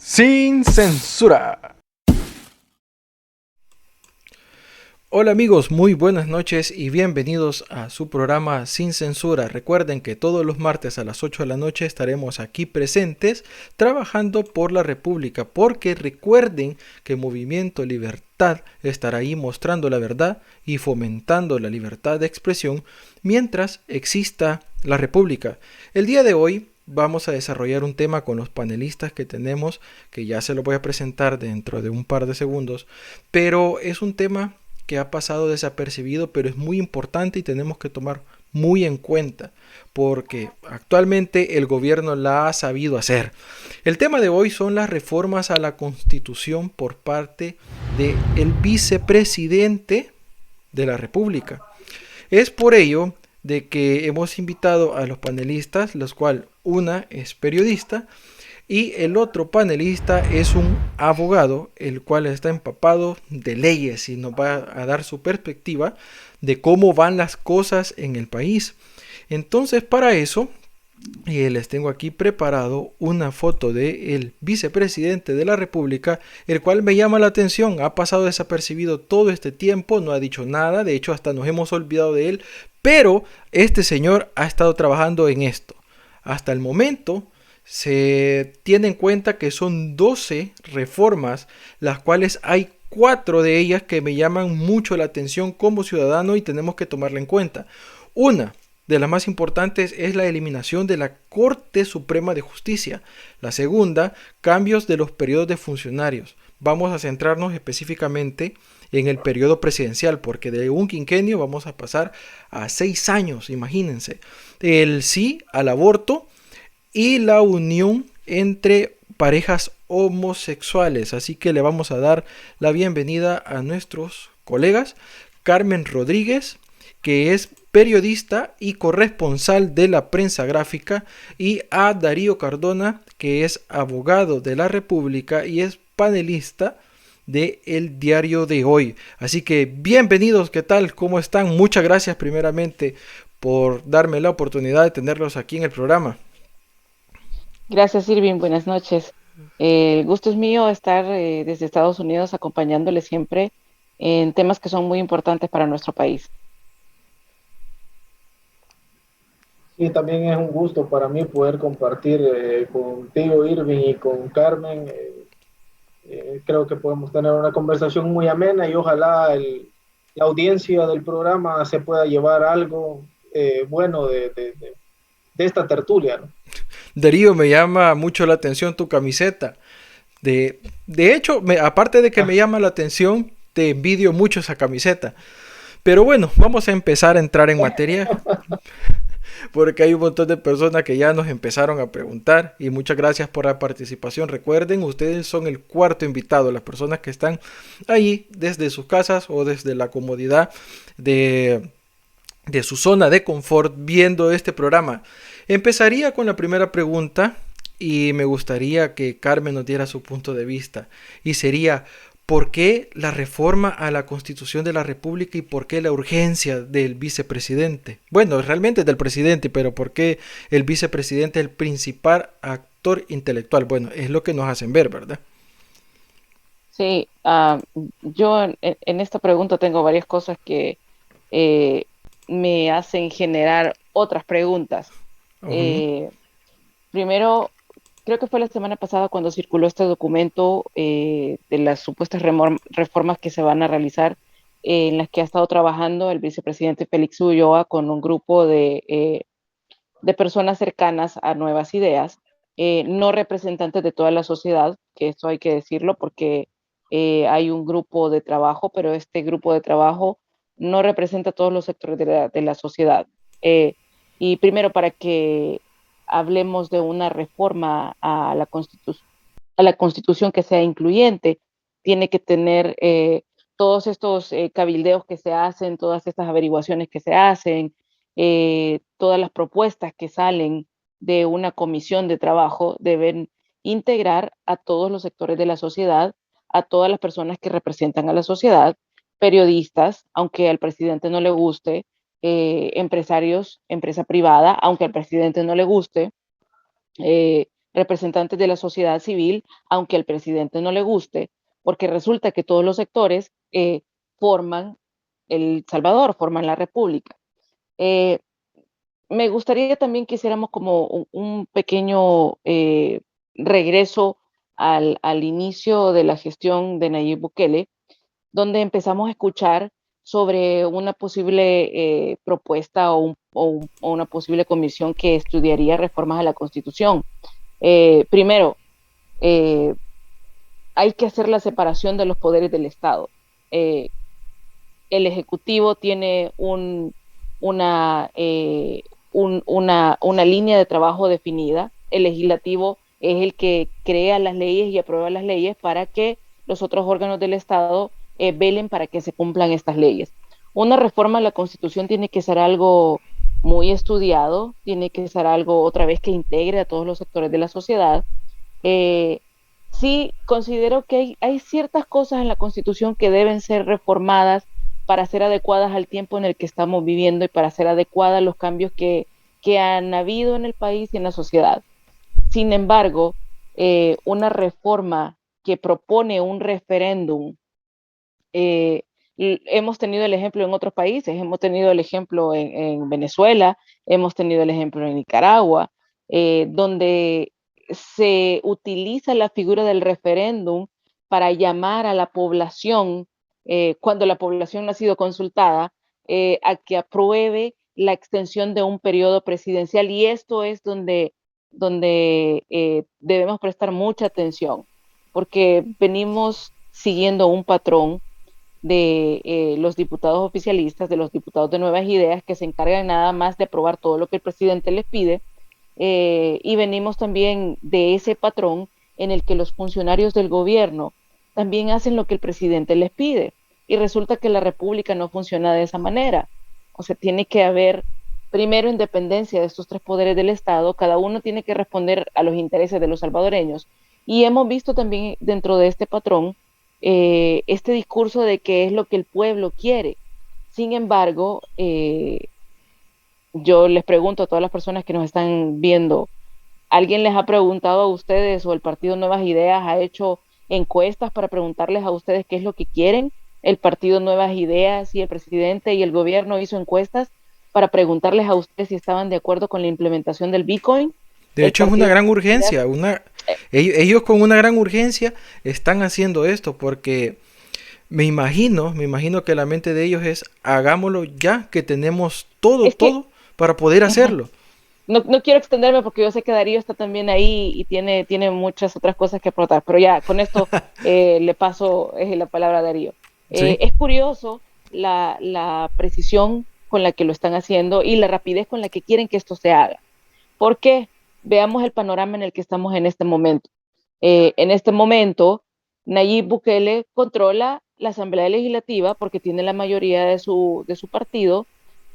Sin censura. Hola amigos, muy buenas noches y bienvenidos a su programa Sin Censura. Recuerden que todos los martes a las 8 de la noche estaremos aquí presentes trabajando por la República, porque recuerden que Movimiento Libertad estará ahí mostrando la verdad y fomentando la libertad de expresión mientras exista la República. El día de hoy vamos a desarrollar un tema con los panelistas que tenemos, que ya se lo voy a presentar dentro de un par de segundos, pero es un tema que ha pasado desapercibido, pero es muy importante y tenemos que tomar muy en cuenta, porque actualmente el gobierno la ha sabido hacer. El tema de hoy son las reformas a la Constitución por parte del vicepresidente de la República. Es por ello de que hemos invitado a los panelistas, los cuales una es periodista y el otro panelista es un abogado, el cual está empapado de leyes y nos va a dar su perspectiva de cómo van las cosas en el país. Entonces, para eso, les tengo aquí preparado una foto del vicepresidente de la República, el cual me llama la atención. Ha pasado desapercibido todo este tiempo, no ha dicho nada, de hecho hasta nos hemos olvidado de él, pero este señor ha estado trabajando en esto. Hasta el momento se tiene en cuenta que son 12 reformas, las cuales hay 4 de ellas que me llaman mucho la atención como ciudadano y tenemos que tomarla en cuenta. Una de las más importantes es la eliminación de la Corte Suprema de Justicia. La segunda, cambios de los periodos de funcionarios. Vamos a centrarnos específicamente en el periodo presidencial, porque de un quinquenio vamos a pasar a 6 años, imagínense. El sí al aborto y la unión entre parejas homosexuales. Así que le vamos a dar la bienvenida a nuestros colegas. Carmen Rodríguez, que es periodista y corresponsal de la prensa gráfica, y a Darío Cardona, que es abogado de la República y es panelista de El Diario de Hoy. Así que bienvenidos, ¿qué tal? ¿Cómo están? Muchas gracias primeramente por darme la oportunidad de tenerlos aquí en el programa. Gracias, Irving. Buenas noches. El gusto es mío estar desde Estados Unidos acompañándole siempre en temas que son muy importantes para nuestro país. Y también es un gusto para mí poder compartir contigo, Irving, y con Carmen. Creo que podemos tener una conversación muy amena y ojalá la audiencia del programa se pueda llevar algo bueno de esta tertulia, ¿no? Darío, me llama mucho la atención tu camiseta. De hecho, aparte de que me Ah, llama la atención, te envidio mucho esa camiseta. Pero bueno, vamos a empezar a entrar en materia, porque hay un montón de personas que ya nos empezaron a preguntar y muchas gracias por la participación. Recuerden, ustedes son el cuarto invitado, las personas que están ahí desde sus casas o desde la comodidad de, de su zona de confort viendo este programa. Empezaría con la primera pregunta y me gustaría que Carmen nos diera su punto de vista. Y sería, ¿por qué la reforma a la Constitución de la República y por qué la urgencia del vicepresidente? Bueno, realmente del presidente, pero ¿por qué el vicepresidente es el principal actor intelectual? Bueno, es lo que nos hacen ver, ¿verdad? Sí, yo en esta pregunta tengo varias cosas que eh, me hacen generar otras preguntas. Ujú. Eh, Primero, creo que fue la semana pasada cuando circuló este documento de las supuestas reformas que se van a realizar, en las que ha estado trabajando el vicepresidente Félix Ulloa con un grupo de personas cercanas a nuevas ideas, no representantes de toda la sociedad, que esto hay que decirlo porque hay un grupo de trabajo, pero este grupo de trabajo no representa a todos los sectores de la sociedad. Eh, y primero, para que hablemos de una reforma a la constitución que sea incluyente, tiene que tener todos estos cabildeos que se hacen, todas estas averiguaciones que se hacen, todas las propuestas que salen de una comisión de trabajo deben integrar a todos los sectores de la sociedad, a todas las personas que representan a la sociedad, periodistas, aunque al presidente no le guste, empresarios, empresa privada, aunque al presidente no le guste, representantes de la sociedad civil, aunque al presidente no le guste, porque resulta que todos los sectores forman El Salvador, forman la República. Eh, Me gustaría también que hiciéramos como un pequeño regreso al inicio de la gestión de Nayib Bukele, donde empezamos a escuchar sobre una posible propuesta o una posible comisión que estudiaría reformas a la Constitución. Primero, eh, hay que hacer la separación de los poderes del Estado. Eh, el Ejecutivo tiene una, una línea de trabajo definida. El Legislativo es el que crea las leyes y aprueba las leyes para que los otros órganos del Estado velen para que se cumplan estas leyes. Una reforma a la Constitución tiene que ser algo muy estudiado, tiene que ser algo otra vez que integre a todos los sectores de la sociedad. Eh, sí, considero que hay ciertas cosas en la Constitución que deben ser reformadas para ser adecuadas al tiempo en el que estamos viviendo y para ser adecuadas a los cambios que han habido en el país y en la sociedad. Sin embargo, una reforma que propone un referéndum, eh, hemos tenido el ejemplo en otros países, hemos tenido el ejemplo en Venezuela, hemos tenido el ejemplo en Nicaragua, donde se utiliza la figura del referéndum para llamar a la población, cuando la población no ha sido consultada, a que apruebe la extensión de un periodo presidencial. Y esto es donde debemos prestar mucha atención, porque venimos siguiendo un patrón de los diputados oficialistas, de los diputados de Nuevas Ideas, que se encargan nada más de aprobar todo lo que el presidente les pide, y venimos también de ese patrón en el que los funcionarios del gobierno también hacen lo que el presidente les pide, y resulta que la república no funciona de esa manera. O sea, tiene que haber primero independencia de estos tres poderes del Estado, cada uno tiene que responder a los intereses de los salvadoreños, y hemos visto también dentro de este patrón este discurso de que es lo que el pueblo quiere. Sin embargo, yo les pregunto a todas las personas que nos están viendo, ¿alguien les ha preguntado a ustedes o el Partido Nuevas Ideas ha hecho encuestas para preguntarles a ustedes qué es lo que quieren? El Partido Nuevas Ideas y el presidente y el gobierno hizo encuestas para preguntarles a ustedes si estaban de acuerdo con la implementación del Bitcoin. De El hecho, es una Partido gran Nuevas Ideas, urgencia. Ellos con una gran urgencia están haciendo esto porque me imagino que la mente de ellos es hagámoslo ya que tenemos todo, es que todo para poder uh-huh. hacerlo. No quiero extenderme porque yo sé que Darío está también ahí y tiene muchas otras cosas que aportar, pero ya con esto le paso la palabra a Darío. ¿Sí? Es curioso la precisión con la que lo están haciendo y la rapidez con la que quieren que esto se haga. ¿Por qué? Veamos el panorama en el que estamos en este momento. En este momento, Nayib Bukele controla la Asamblea Legislativa porque tiene la mayoría de su partido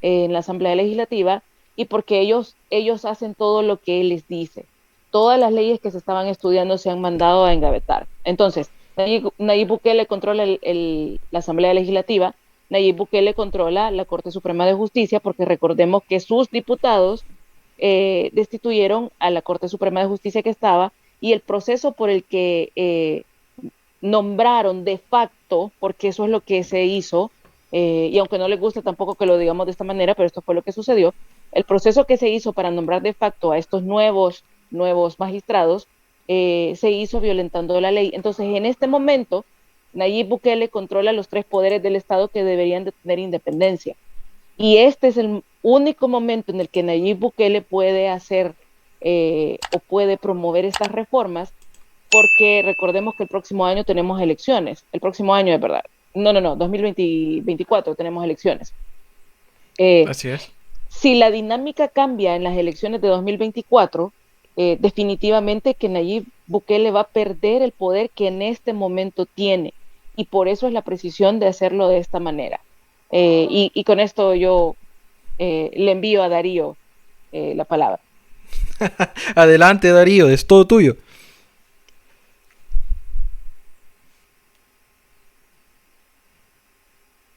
en la Asamblea Legislativa y porque ellos hacen todo lo que él les dice. Todas las leyes que se estaban estudiando se han mandado a engavetar. Entonces, Nayib Bukele controla la Asamblea Legislativa, Nayib Bukele controla la Corte Suprema de Justicia, porque recordemos que sus diputados destituyeron a la Corte Suprema de Justicia que estaba, y el proceso por el que nombraron de facto, porque eso es lo que se hizo, y aunque no les guste tampoco que lo digamos de esta manera, pero esto fue lo que sucedió, el proceso que se hizo para nombrar de facto a estos nuevos magistrados se hizo violentando la ley. Entonces, en este momento, Nayib Bukele controla los tres poderes del Estado que deberían de tener independencia. Y este es el único momento en el que Nayib Bukele puede hacer o puede promover estas reformas, porque recordemos que el próximo año tenemos elecciones. El próximo año, es verdad. No, 2024 tenemos elecciones. Eh, Así es. si la dinámica cambia en las elecciones de 2024, definitivamente que Nayib Bukele va a perder el poder que en este momento tiene. Y por eso es la precisión de hacerlo de esta manera. Y con esto yo le envío a Darío la palabra. Adelante, Darío, es todo tuyo.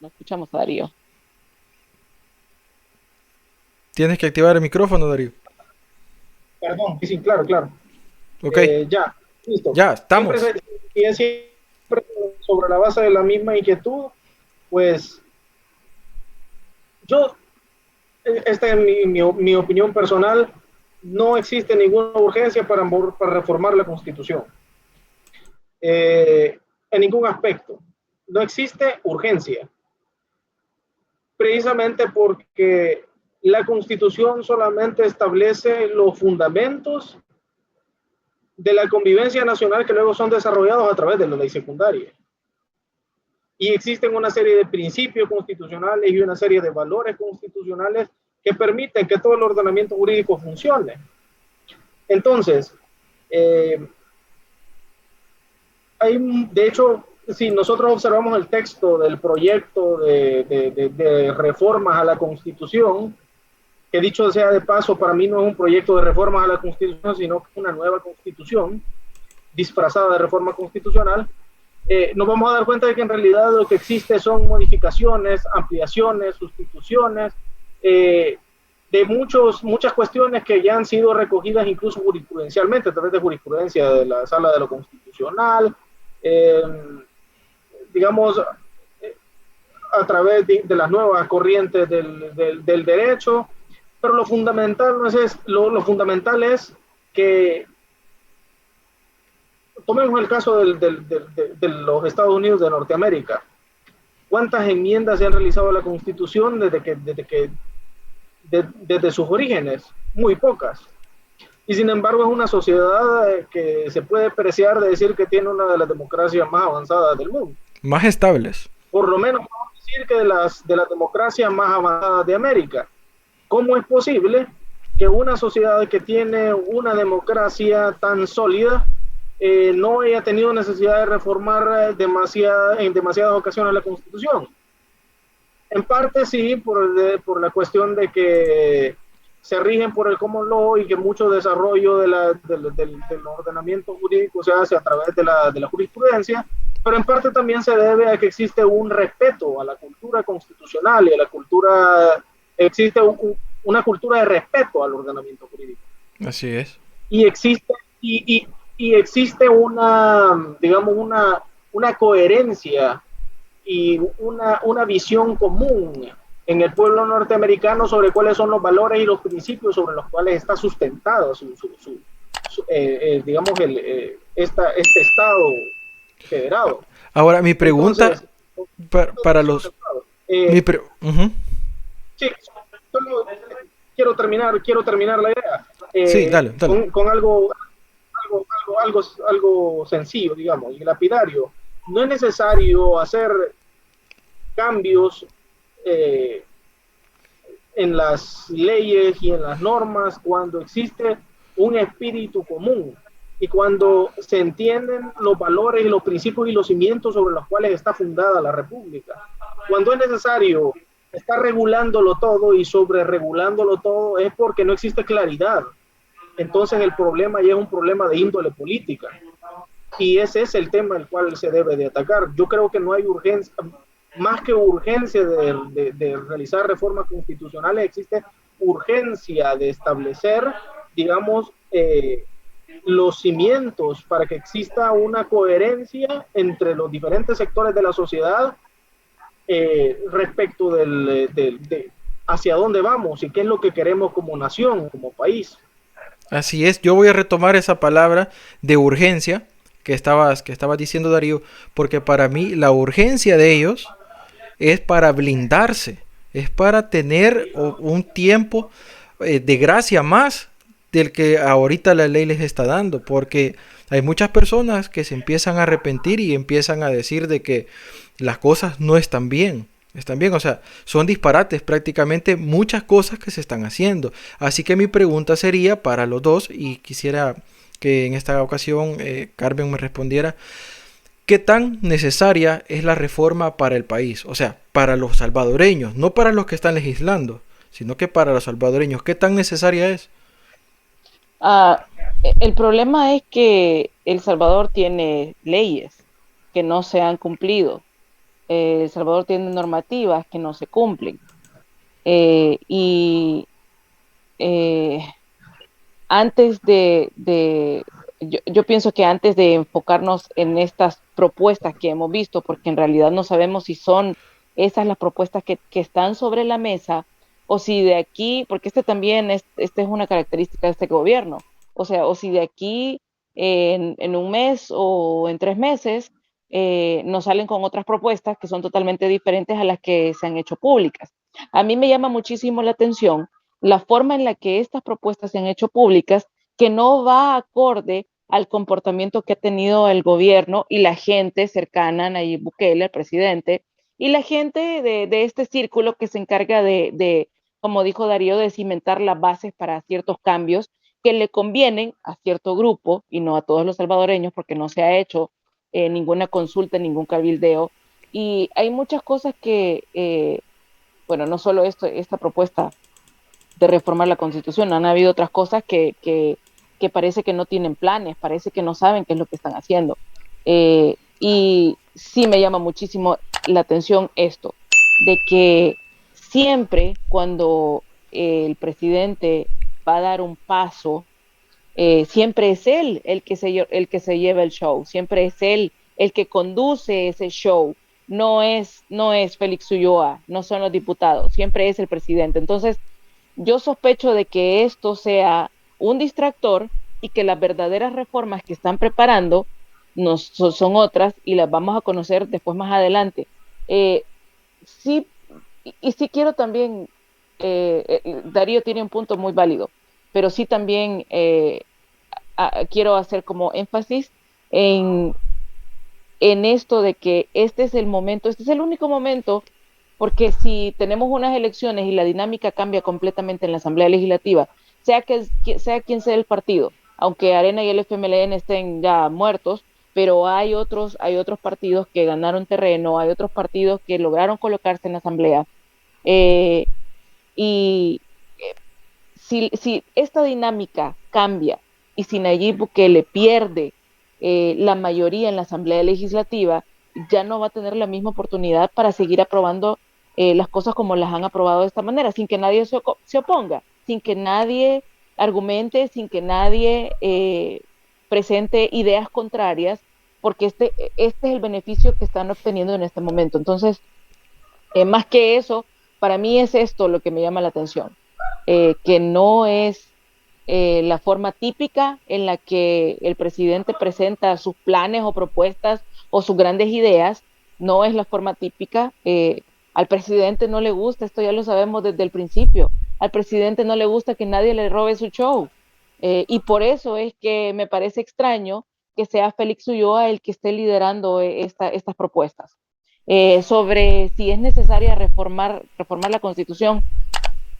No escuchamos a Darío. Tienes que activar el micrófono, Darío. Perdón, sí, claro, claro. Ok, Ya, listo. ya, Siempre, estamos. y es siempre sobre la base de la misma inquietud, pues yo, esta es mi opinión personal, no existe ninguna urgencia para reformar la Constitución. En ningún aspecto. No existe urgencia. Precisamente porque la Constitución solamente establece los fundamentos de la convivencia nacional que luego son desarrollados a través de la ley secundaria. Y existen una serie de principios constitucionales y una serie de valores constitucionales que permiten que todo el ordenamiento jurídico funcione. Entonces, de hecho, si nosotros observamos el texto del proyecto de reformas a la Constitución, que dicho sea de paso, para mí no es un proyecto de reformas a la Constitución, sino una nueva Constitución disfrazada de reforma constitucional, nos vamos a dar cuenta de que en realidad lo que existe son modificaciones, ampliaciones, sustituciones, de muchas cuestiones que ya han sido recogidas incluso jurisprudencialmente, a través de jurisprudencia de la Sala de lo Constitucional, digamos, a través de las nuevas corrientes del derecho, pero lo fundamental no es lo fundamental es que tomemos el caso de los Estados Unidos de Norteamérica. ¿Cuántas enmiendas se han realizado a la Constitución desde sus orígenes? Muy pocas. Y sin embargo es una sociedad que se puede apreciar de decir que tiene una de las democracias más avanzadas del mundo. Más estables. Por lo menos podemos decir que de las democracias más avanzadas de América. ¿Cómo es posible que una sociedad que tiene una democracia tan sólida no haya tenido necesidad de reformar en demasiadas ocasiones la Constitución? En parte sí, por la cuestión de que se rigen por el common law y que mucho desarrollo del ordenamiento jurídico se hace a través de la jurisprudencia, pero en parte también se debe a que existe un respeto a la cultura constitucional y a la cultura, existe una cultura de respeto al ordenamiento jurídico. Así es. Y existe una, digamos, una coherencia y una visión común en el pueblo norteamericano sobre cuáles son los valores y los principios sobre los cuales está sustentado digamos, este Estado federado. Ahora, mi pregunta. Entonces, para los... Sí, solo quiero terminar la idea. Sí, dale. Con algo sencillo, digamos, y lapidario. No es necesario hacer cambios en las leyes y en las normas cuando existe un espíritu común y cuando se entienden los valores y los principios y los cimientos sobre los cuales está fundada la República. Cuando es necesario estar regulándolo todo y sobreregulándolo todo es porque no existe claridad. Entonces el problema ya es un problema de índole política. Y ese es el tema el cual se debe de atacar. Yo creo que no hay urgencia, más que urgencia de realizar reformas constitucionales, existe urgencia de establecer, digamos, los cimientos para que exista una coherencia entre los diferentes sectores de la sociedad respecto hacia dónde vamos y qué es lo que queremos como nación, como país. Así es, yo voy a retomar esa palabra de urgencia que estabas diciendo, Darío, porque para mí la urgencia de ellos es para blindarse, es para tener un tiempo de gracia más del que ahorita la ley les está dando, porque hay muchas personas que se empiezan a arrepentir y empiezan a decir de que las cosas no están bien, o sea, son disparates prácticamente muchas cosas que se están haciendo. Así que mi pregunta sería para los dos, y quisiera que en esta ocasión Carmen me respondiera, ¿qué tan necesaria es la reforma para el país? O sea, para los salvadoreños, no para los que están legislando, sino que para los salvadoreños, ¿qué tan necesaria es? El problema es que El Salvador tiene leyes que no se han cumplido. El Salvador tiene normativas que no se cumplen. Antes de yo pienso que antes de enfocarnos en estas propuestas que hemos visto, porque en realidad no sabemos si son esas las propuestas que están sobre la mesa, o si de aquí, porque esta es una característica de este gobierno, o sea, o si de aquí en un mes o en 3 meses nos salen con otras propuestas que son totalmente diferentes a las que se han hecho públicas. A mí me llama muchísimo la atención la forma en la que estas propuestas se han hecho públicas, que no va acorde al comportamiento que ha tenido el gobierno y la gente cercana a Nayib Bukele, el presidente, y la gente de este círculo que se encarga como dijo Darío, de cimentar las bases para ciertos cambios que le convienen a cierto grupo y no a todos los salvadoreños, porque no se ha hecho ninguna consulta, ningún cabildeo. Y hay muchas cosas bueno, no solo esta propuesta de reformar la Constitución, han habido otras cosas que parece que no tienen planes, parece que no saben qué es lo que están haciendo. Y sí me llama muchísimo la atención esto, de que siempre cuando el presidente va a dar un paso, siempre es él el que se lleva el show, siempre es él el que conduce ese show, no es Félix Ulloa, no son los diputados, siempre es el presidente. Entonces, yo sospecho de que esto sea un distractor y que las verdaderas reformas que están preparando son otras y las vamos a conocer después más adelante. Sí, y sí quiero también, Darío tiene un punto muy válido, pero sí también quiero hacer como énfasis en, en esto de que este es el momento, este es el único momento, porque si tenemos unas elecciones y la dinámica cambia completamente en la Asamblea Legislativa, sea quien sea el partido, aunque Arena y el FMLN estén ya muertos, pero hay otros partidos que ganaron terreno, hay otros partidos que lograron colocarse en la Asamblea. Eh, y si esta dinámica cambia y si Nayib Bukele pierde la mayoría en la Asamblea Legislativa, ya no va a tener la misma oportunidad para seguir aprobando las cosas como las han aprobado de esta manera, sin que nadie se oponga, sin que nadie argumente, sin que nadie presente ideas contrarias, porque este es el beneficio que están obteniendo en este momento. Entonces, más que eso, para mí es esto lo que me llama la atención, que no es la forma típica en la que el presidente presenta sus planes o propuestas o sus grandes ideas, no es la forma típica. Al presidente no le gusta, esto ya lo sabemos desde el principio, al presidente no le gusta que nadie le robe su show, y por eso es que me parece extraño que sea Félix Ulloa el que esté liderando estas propuestas. Sobre si es necesaria reformar la Constitución,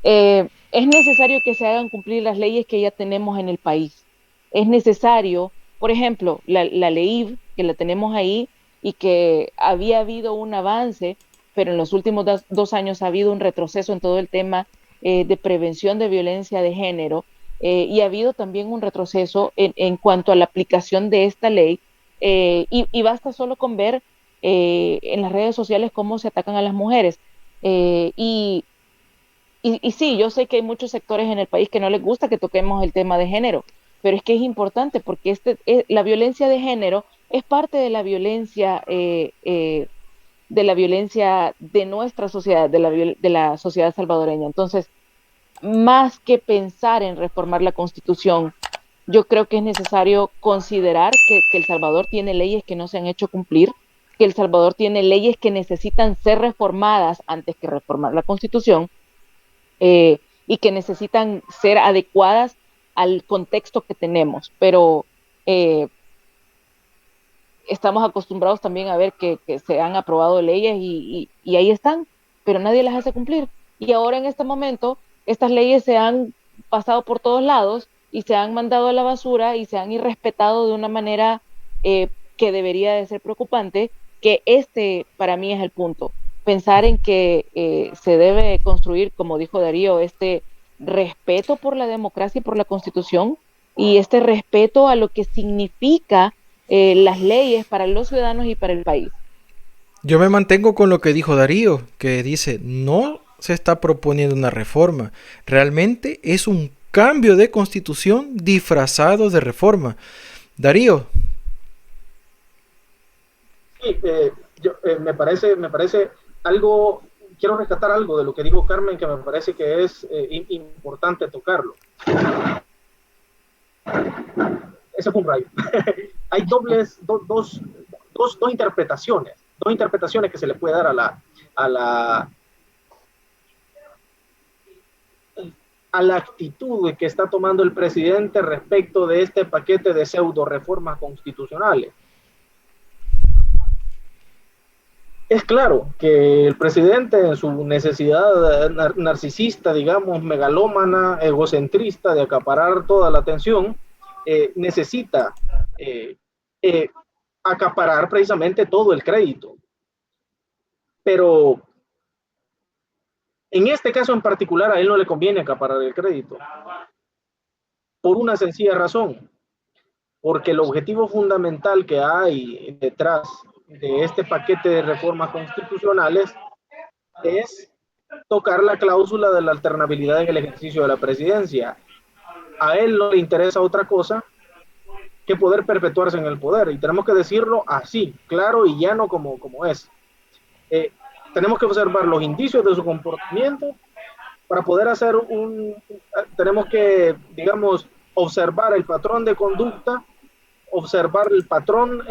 es necesario que se hagan cumplir las leyes que ya tenemos en el país. Es necesario, por ejemplo, la ley que la tenemos ahí y que había habido un avance, pero en los últimos 2 años ha habido un retroceso en todo el tema de prevención de violencia de género, y ha habido también un retroceso en cuanto a la aplicación de esta ley, y basta solo con ver en las redes sociales cómo se atacan a las mujeres. Y sí, yo sé que hay muchos sectores en el país que no les gusta que toquemos el tema de género, pero es que es importante porque la violencia de género es parte de la violencia de nuestra sociedad, de la sociedad salvadoreña. Entonces, más que pensar en reformar la Constitución, yo creo que es necesario considerar que El Salvador tiene leyes que no se han hecho cumplir, que El Salvador tiene leyes que necesitan ser reformadas antes que reformar la Constitución, y que necesitan ser adecuadas al contexto que tenemos, pero estamos acostumbrados también a ver que se han aprobado leyes y ahí están, pero nadie las hace cumplir. Y ahora en este momento, estas leyes se han pasado por todos lados y se han mandado a la basura y se han irrespetado de una manera que debería de ser preocupante, que para mí es el punto. Pensar en que se debe construir, como dijo Darío, este respeto por la democracia y por la Constitución y este respeto a lo que significa las leyes para los ciudadanos y para el país. Yo me mantengo con lo que dijo Darío, que dice, no se está proponiendo una reforma, realmente es un cambio de constitución disfrazado de reforma. Darío. Sí, me parece algo, quiero rescatar algo de lo que dijo Carmen, que me parece que es importante tocarlo. Ese fue un rayo. Hay dos interpretaciones que se le puede dar a la actitud que está tomando el presidente respecto de este paquete de pseudo reformas constitucionales. Es claro que el presidente, en su necesidad narcisista, digamos, megalómana, egocentrista de acaparar toda la atención, necesita acaparar precisamente todo el crédito. Pero en este caso en particular a él no le conviene acaparar el crédito, por una sencilla razón, porque el objetivo fundamental que hay detrás de este paquete de reformas constitucionales es tocar la cláusula de la alternabilidad en el ejercicio de la presidencia. A él no le interesa otra cosa que poder perpetuarse en el poder, y tenemos que decirlo así, claro y llano como es. Tenemos que observar los indicios de su comportamiento para poder hacer tenemos que, digamos, observar el patrón de conducta, observar el patrón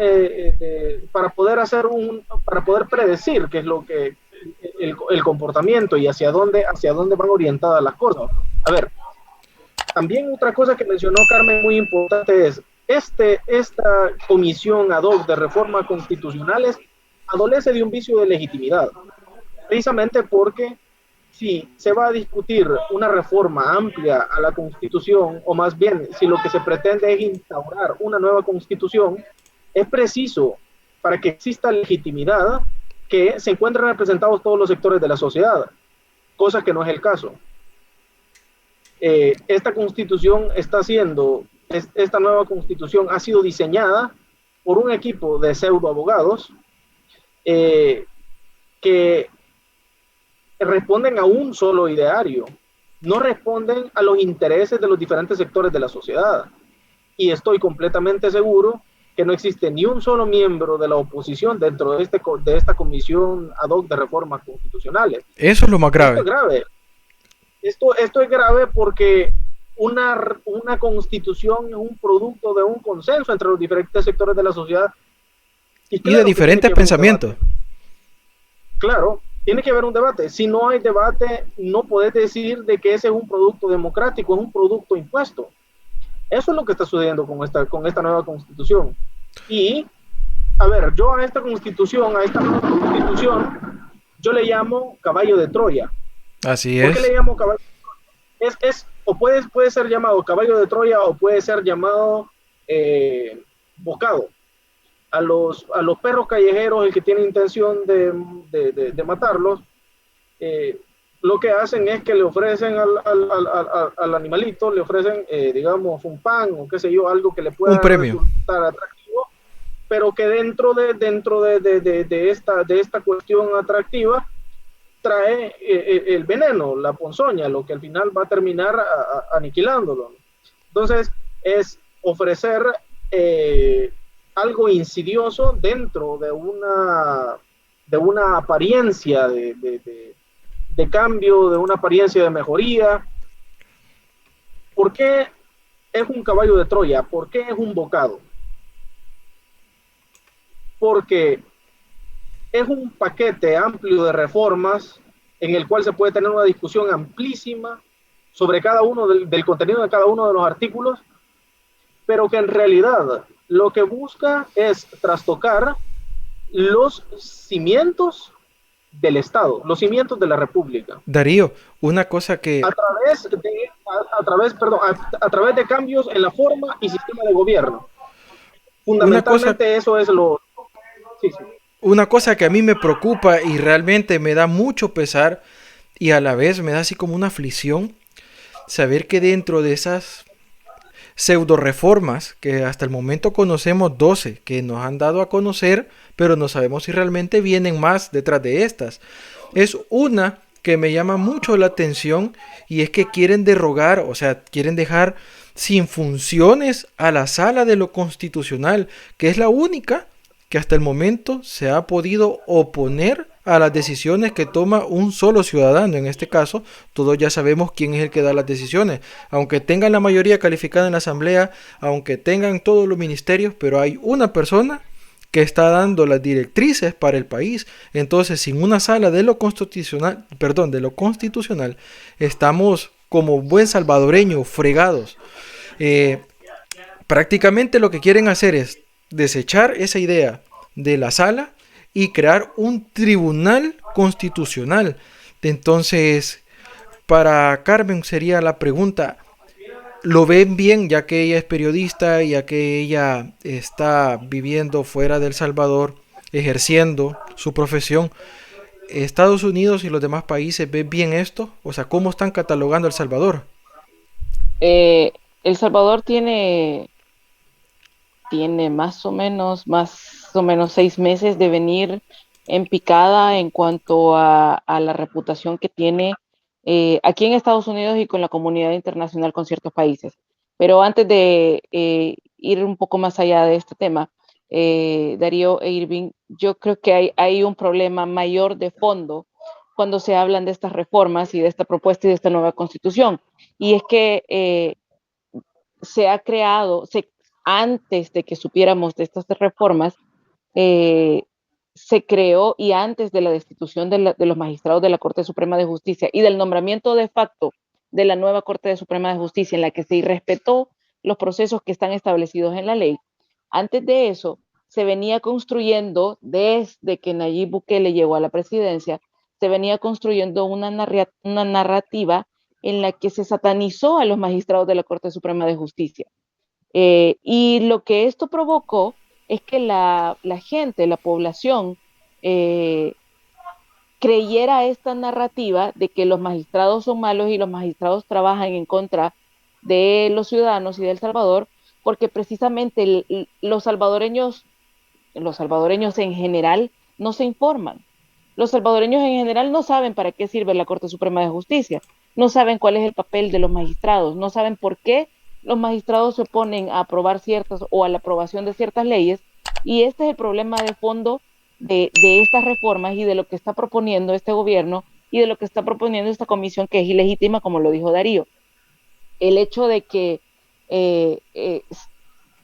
para poder predecir qué es lo que el comportamiento y hacia dónde van orientadas las cosas. A ver, también otra cosa que mencionó Carmen muy importante es esta comisión ad hoc de reformas constitucionales adolece de un vicio de legitimidad, precisamente porque si se va a discutir una reforma amplia a la Constitución, o más bien si lo que se pretende es instaurar una nueva Constitución, es preciso, para que exista legitimidad, que se encuentren representados todos los sectores de la sociedad, cosa que no es el caso. Esta nueva Constitución ha sido diseñada por un equipo de pseudo abogados que responden a un solo ideario, no responden a los intereses de los diferentes sectores de la sociedad. Y estoy completamente seguro que no existe ni un solo miembro de la oposición dentro de esta comisión ad hoc de reformas constitucionales. Eso es lo más grave. Esto es grave. Esto es grave porque una constitución es un producto de un consenso entre los diferentes sectores de la sociedad. Y de diferentes pensamientos. Claro, tiene que haber un debate. Si no hay debate, no podés decir de que ese es un producto democrático, es un producto impuesto. Eso es lo que está sucediendo con esta nueva constitución. Y, a ver, yo a esta nueva constitución, yo le llamo caballo de Troya. Así es. ¿Por qué le llamo caballo de Troya? O puede ser llamado caballo de Troya o puede ser llamado bocado. A los perros callejeros, el que tiene intención de matarlos, lo que hacen es que le ofrecen al animalito, le ofrecen, digamos, un pan o qué sé yo, algo que le pueda resultar atractivo, pero que dentro de esta cuestión atractiva trae el veneno, la ponzoña, lo que al final va a terminar aniquilándolo. Entonces, es ofrecer algo insidioso dentro de una apariencia de cambio, de una apariencia de mejoría. ¿Por qué es un caballo de Troya? ¿Por qué es un bocado? Porque es un paquete amplio de reformas en el cual se puede tener una discusión amplísima sobre cada uno del contenido de cada uno de los artículos, pero que en realidad lo que busca es trastocar los cimientos del Estado, los cimientos de la República. Darío, una cosa que... A través de cambios en la forma y sistema de gobierno. Fundamentalmente eso es lo... Sí. Una cosa que a mí me preocupa y realmente me da mucho pesar y a la vez me da así como una aflicción, saber que dentro de esas pseudo reformas, que hasta el momento conocemos 12 que nos han dado a conocer, pero no sabemos si realmente vienen más detrás de estas. Es una que me llama mucho la atención y es que quieren derogar, o sea, quieren dejar sin funciones a la sala de lo constitucional, que es la única que hasta el momento se ha podido oponer a las decisiones que toma un solo ciudadano. En este caso, todos ya sabemos quién es el que da las decisiones. Aunque tengan la mayoría calificada en la asamblea, aunque tengan todos los ministerios, pero hay una persona que está dando las directrices para el país. Entonces, sin una sala de lo constitucional, estamos como buen salvadoreño fregados. Eh, Prácticamente lo que quieren hacer es desechar esa idea de la sala y crear un tribunal constitucional. Entonces, para Carmen sería la pregunta, ¿lo ven bien ya que ella es periodista, ya que ella está viviendo fuera de El Salvador, ejerciendo su profesión? ¿Estados Unidos y los demás países ven bien esto? O sea, ¿cómo están catalogando a El Salvador? Eh, El Salvador tiene más o menos 6 meses de venir en picada en cuanto a la reputación que tiene aquí en Estados Unidos y con la comunidad internacional con ciertos países. Pero antes de ir un poco más allá de este tema, Darío e Irving, yo creo que hay un problema mayor de fondo cuando se hablan de estas reformas y de esta propuesta y de esta nueva constitución. Y es que se ha creado, antes de que supiéramos de estas reformas, eh, se creó y antes de la destitución de los magistrados de la Corte Suprema de Justicia y del nombramiento de facto de la nueva Corte Suprema de Justicia en la que se irrespetó los procesos que están establecidos en la ley, antes de eso se venía construyendo, desde que Nayib Bukele llegó a la presidencia, se venía construyendo una narrativa en la que se satanizó a los magistrados de la Corte Suprema de Justicia. Y lo que esto provocó es que la gente, la población, eh, creyera esta narrativa de que los magistrados son malos y los magistrados trabajan en contra de los ciudadanos y de El Salvador, porque precisamente los salvadoreños en general no se informan. Los salvadoreños en general no saben para qué sirve la Corte Suprema de Justicia, no saben cuál es el papel de los magistrados, no saben por qué los magistrados se oponen a aprobar ciertas o a la aprobación de ciertas leyes, y este es el problema de fondo de estas reformas y de lo que está proponiendo este gobierno y de lo que está proponiendo esta comisión que es ilegítima, como lo dijo Darío. El hecho de que eh, eh,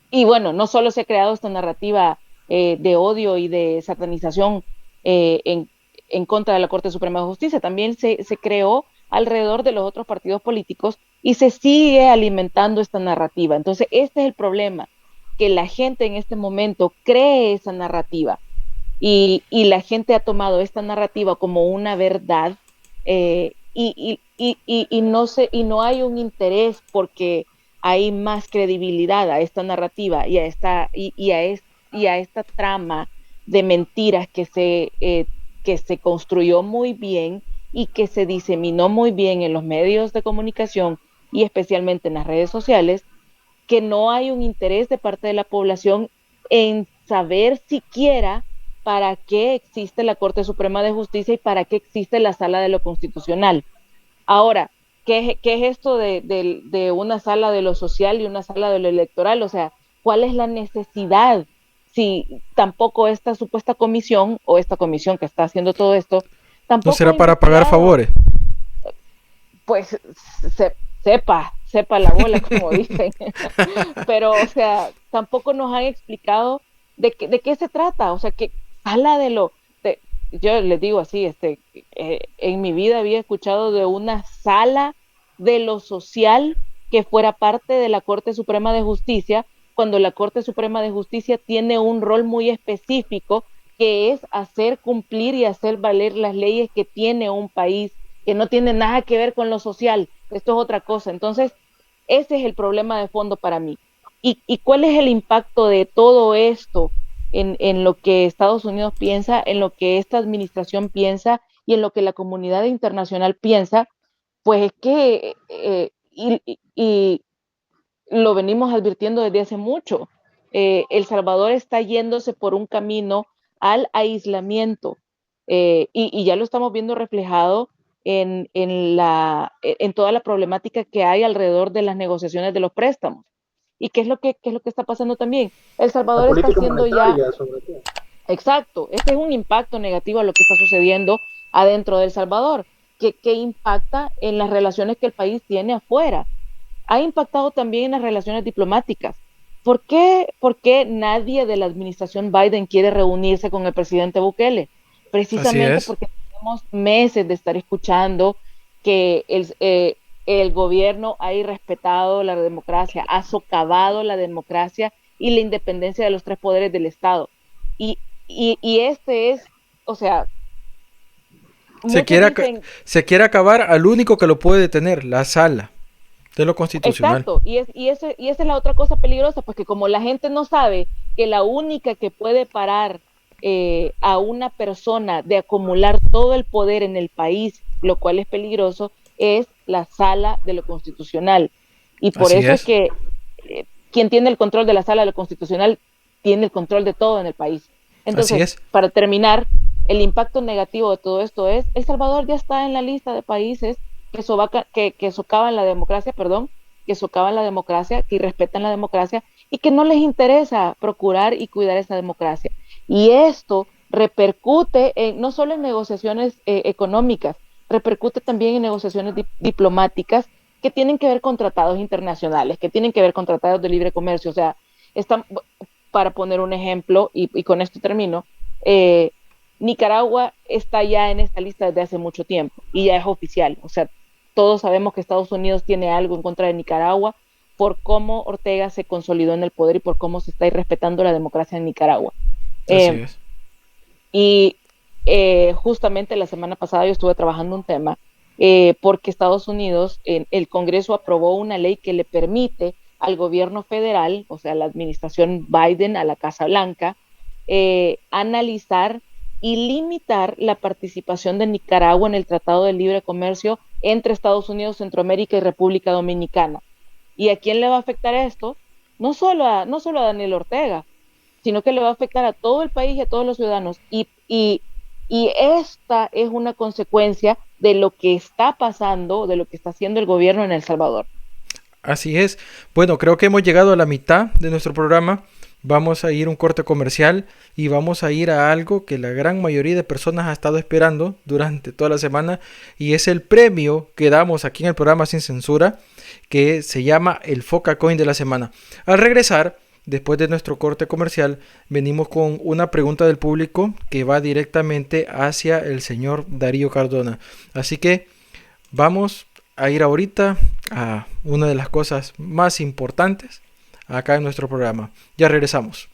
y bueno, no solo se ha creado esta narrativa de odio y de satanización eh, en, en, contra de la Corte Suprema de Justicia, también se creó alrededor de los otros partidos políticos y se sigue alimentando esta narrativa. Entonces, este es el problema, que la gente en este momento cree esa narrativa y la gente ha tomado esta narrativa como una verdad y no hay un interés porque hay más credibilidad a esta narrativa y a esta trama de mentiras que se construyó muy bien y que se diseminó muy bien en los medios de comunicación y especialmente en las redes sociales, que no hay un interés de parte de la población en saber siquiera para qué existe la Corte Suprema de Justicia y para qué existe la Sala de lo Constitucional. Ahora, ¿qué es esto de una sala de lo social y una sala de lo electoral? O sea, ¿cuál es la necesidad? Si tampoco esta supuesta comisión o esta comisión que está haciendo todo esto, ¿No tampoco ha será para pagar investigado, favores? pues sepa la bola, como dicen. Pero, o sea, tampoco nos han explicado de qué se trata, o sea, que habla yo les digo así, en mi vida había escuchado de una sala de lo social que fuera parte de la Corte Suprema de Justicia, cuando la Corte Suprema de Justicia tiene un rol muy específico que es hacer cumplir y hacer valer las leyes que tiene un país, que no tiene nada que ver con lo social, esto es otra cosa. Entonces, ese es el problema de fondo para mí. ¿Y cuál es el impacto de todo esto en lo que Estados Unidos piensa, en lo que esta administración piensa y en lo que la comunidad internacional piensa? Pues es que, y lo venimos advirtiendo desde hace mucho, El Salvador está yéndose por un camino al aislamiento y ya lo estamos viendo reflejado en toda la problemática que hay alrededor de las negociaciones de los préstamos. ¿Y qué es lo que está pasando también? El La Salvador está política haciendo ya, monetaria, sobre todo. exacto, este es un impacto negativo a lo que está sucediendo adentro de El Salvador, que impacta en las relaciones que el país tiene afuera. Ha impactado también en las relaciones diplomáticas. ¿Por qué nadie de la administración Biden quiere reunirse con el presidente Bukele? Así Precisamente es. porque tenemos meses de estar escuchando que el gobierno ha irrespetado la democracia, ha socavado la democracia y la independencia de los tres poderes del Estado. Y, y este es, o sea, Se muchos quiere, dicen, se quiere acabar al único que lo puede detener, la sala de lo constitucional. exacto, y esa es la otra cosa peligrosa, porque como la gente no sabe que la única que puede parar a una persona de acumular todo el poder en el país, lo cual es peligroso, es la sala de lo constitucional. Y por Así eso es es, que quien tiene el control de la sala de lo constitucional tiene el control de todo en el país. así Entonces, es. para terminar, el impacto negativo de todo esto es, El Salvador ya está en la lista de países que socavan la democracia, perdón, que socavan la democracia, que irrespetan la democracia y que no les interesa procurar y cuidar esa democracia. Y esto repercute no solo en negociaciones económicas, repercute también en negociaciones diplomáticas que tienen que ver con tratados internacionales, que tienen que ver con tratados de libre comercio. O sea, están, para poner un ejemplo, y con esto termino, Nicaragua está ya en esta lista desde hace mucho tiempo y ya es oficial. O sea, todos sabemos que Estados Unidos tiene algo en contra de Nicaragua por cómo Ortega se consolidó en el poder y por cómo se está irrespetando la democracia en Nicaragua. Así Eh, es. y justamente la semana pasada yo estuve trabajando un tema porque Estados Unidos, el Congreso aprobó una ley que le permite al gobierno federal, o sea, a la administración Biden, a la Casa Blanca, analizar y limitar la participación de Nicaragua en el Tratado de Libre Comercio entre Estados Unidos, Centroamérica y República Dominicana. ¿Y a quién le va a afectar esto? No solo a Daniel Ortega, sino que le va a afectar a todo el país y a todos los ciudadanos. Y esta es una consecuencia de lo que está pasando, de lo que está haciendo el gobierno en El Salvador. Así es. Bueno, creo que hemos llegado a la mitad de nuestro programa. Vamos a ir a un corte comercial y vamos a ir a algo que la gran mayoría de personas ha estado esperando durante toda la semana y es el premio que damos aquí en el programa Sin Censura, que se llama el Foca Coin de la semana. Al regresar, después de nuestro corte comercial, venimos con una pregunta del público que va directamente hacia el señor Darío Cardona. Así que vamos a ir ahorita a una de las cosas más importantes acá en nuestro programa. Ya regresamos.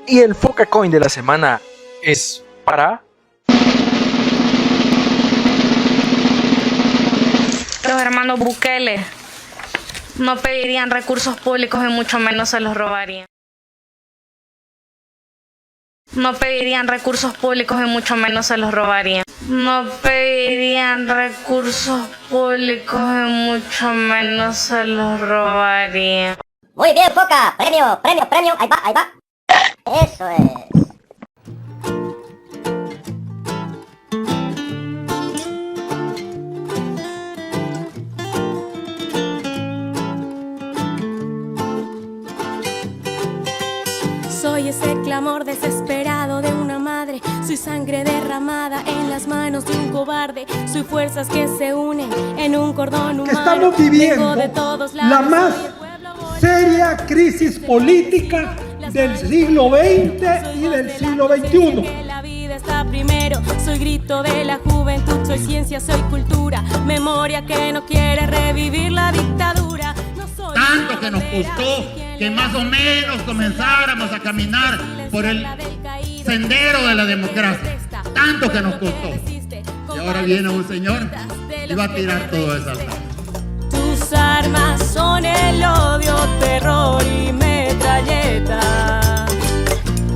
Y el Foca Coin de la semana es para... Los hermanos Bukele no pedirían recursos públicos y mucho menos se los robarían. No pedirían recursos públicos y mucho menos se los robarían. No pedirían recursos públicos y mucho menos se los robarían. Muy bien, Foca. Premio, premio, premio. Ahí va, ahí va. Eso es. Soy ese clamor desesperado de una madre. Soy sangre derramada en las manos de un cobarde. Soy fuerzas que se unen en un cordón humano. Que estamos viviendo de todos la lados. más seria crisis política del siglo XX y del siglo XXI. La vida está primero. Soy grito de la juventud. Soy ciencia, soy cultura. Memoria que no quiere revivir la dictadura. No soy tanto que nos costó que más o menos comenzáramos a caminar por el sendero de la democracia. Tanto que nos costó. Y ahora viene un señor y va a tirar todo eso atrás. Tus armas son el odio, terror y metralleta.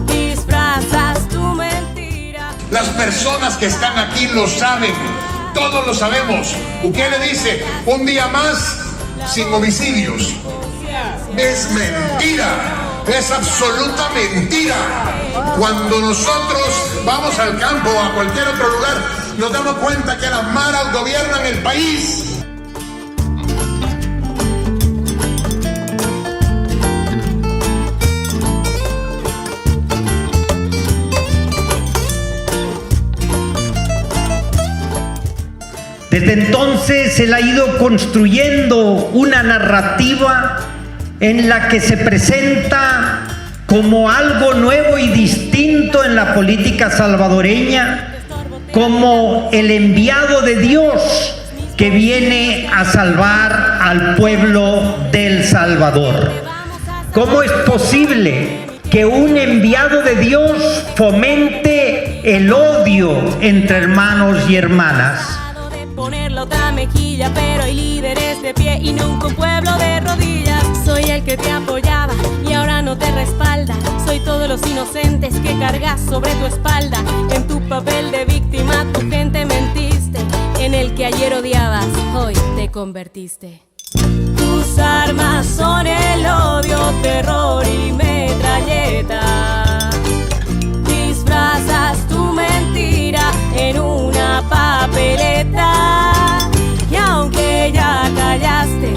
Disfrazas tu mentira. Las personas que están aquí lo saben, todos lo sabemos. Bukele dice, un día más sin homicidios. Es mentira, es absoluta mentira. Cuando nosotros vamos al campo o a cualquier otro lugar, nos damos cuenta que las maras gobiernan el país. Desde entonces él ha ido construyendo una narrativa en la que se presenta como algo nuevo y distinto en la política salvadoreña, como el enviado de Dios que viene a salvar al pueblo del Salvador. ¿Cómo es posible que un enviado de Dios fomente el odio entre hermanos y hermanas? Poner la otra mejilla, pero hay líderes de pie y nunca un pueblo de rodillas. Soy el que te apoyaba y ahora no te respalda. Soy todos los inocentes que cargas sobre tu espalda. En tu papel de víctima tu gente mentiste. En el que ayer odiabas, hoy te convertiste. Tus armas son el odio, terror y metralleta. Disfrazas tu mentira en una papeleta. Y aunque ya callaste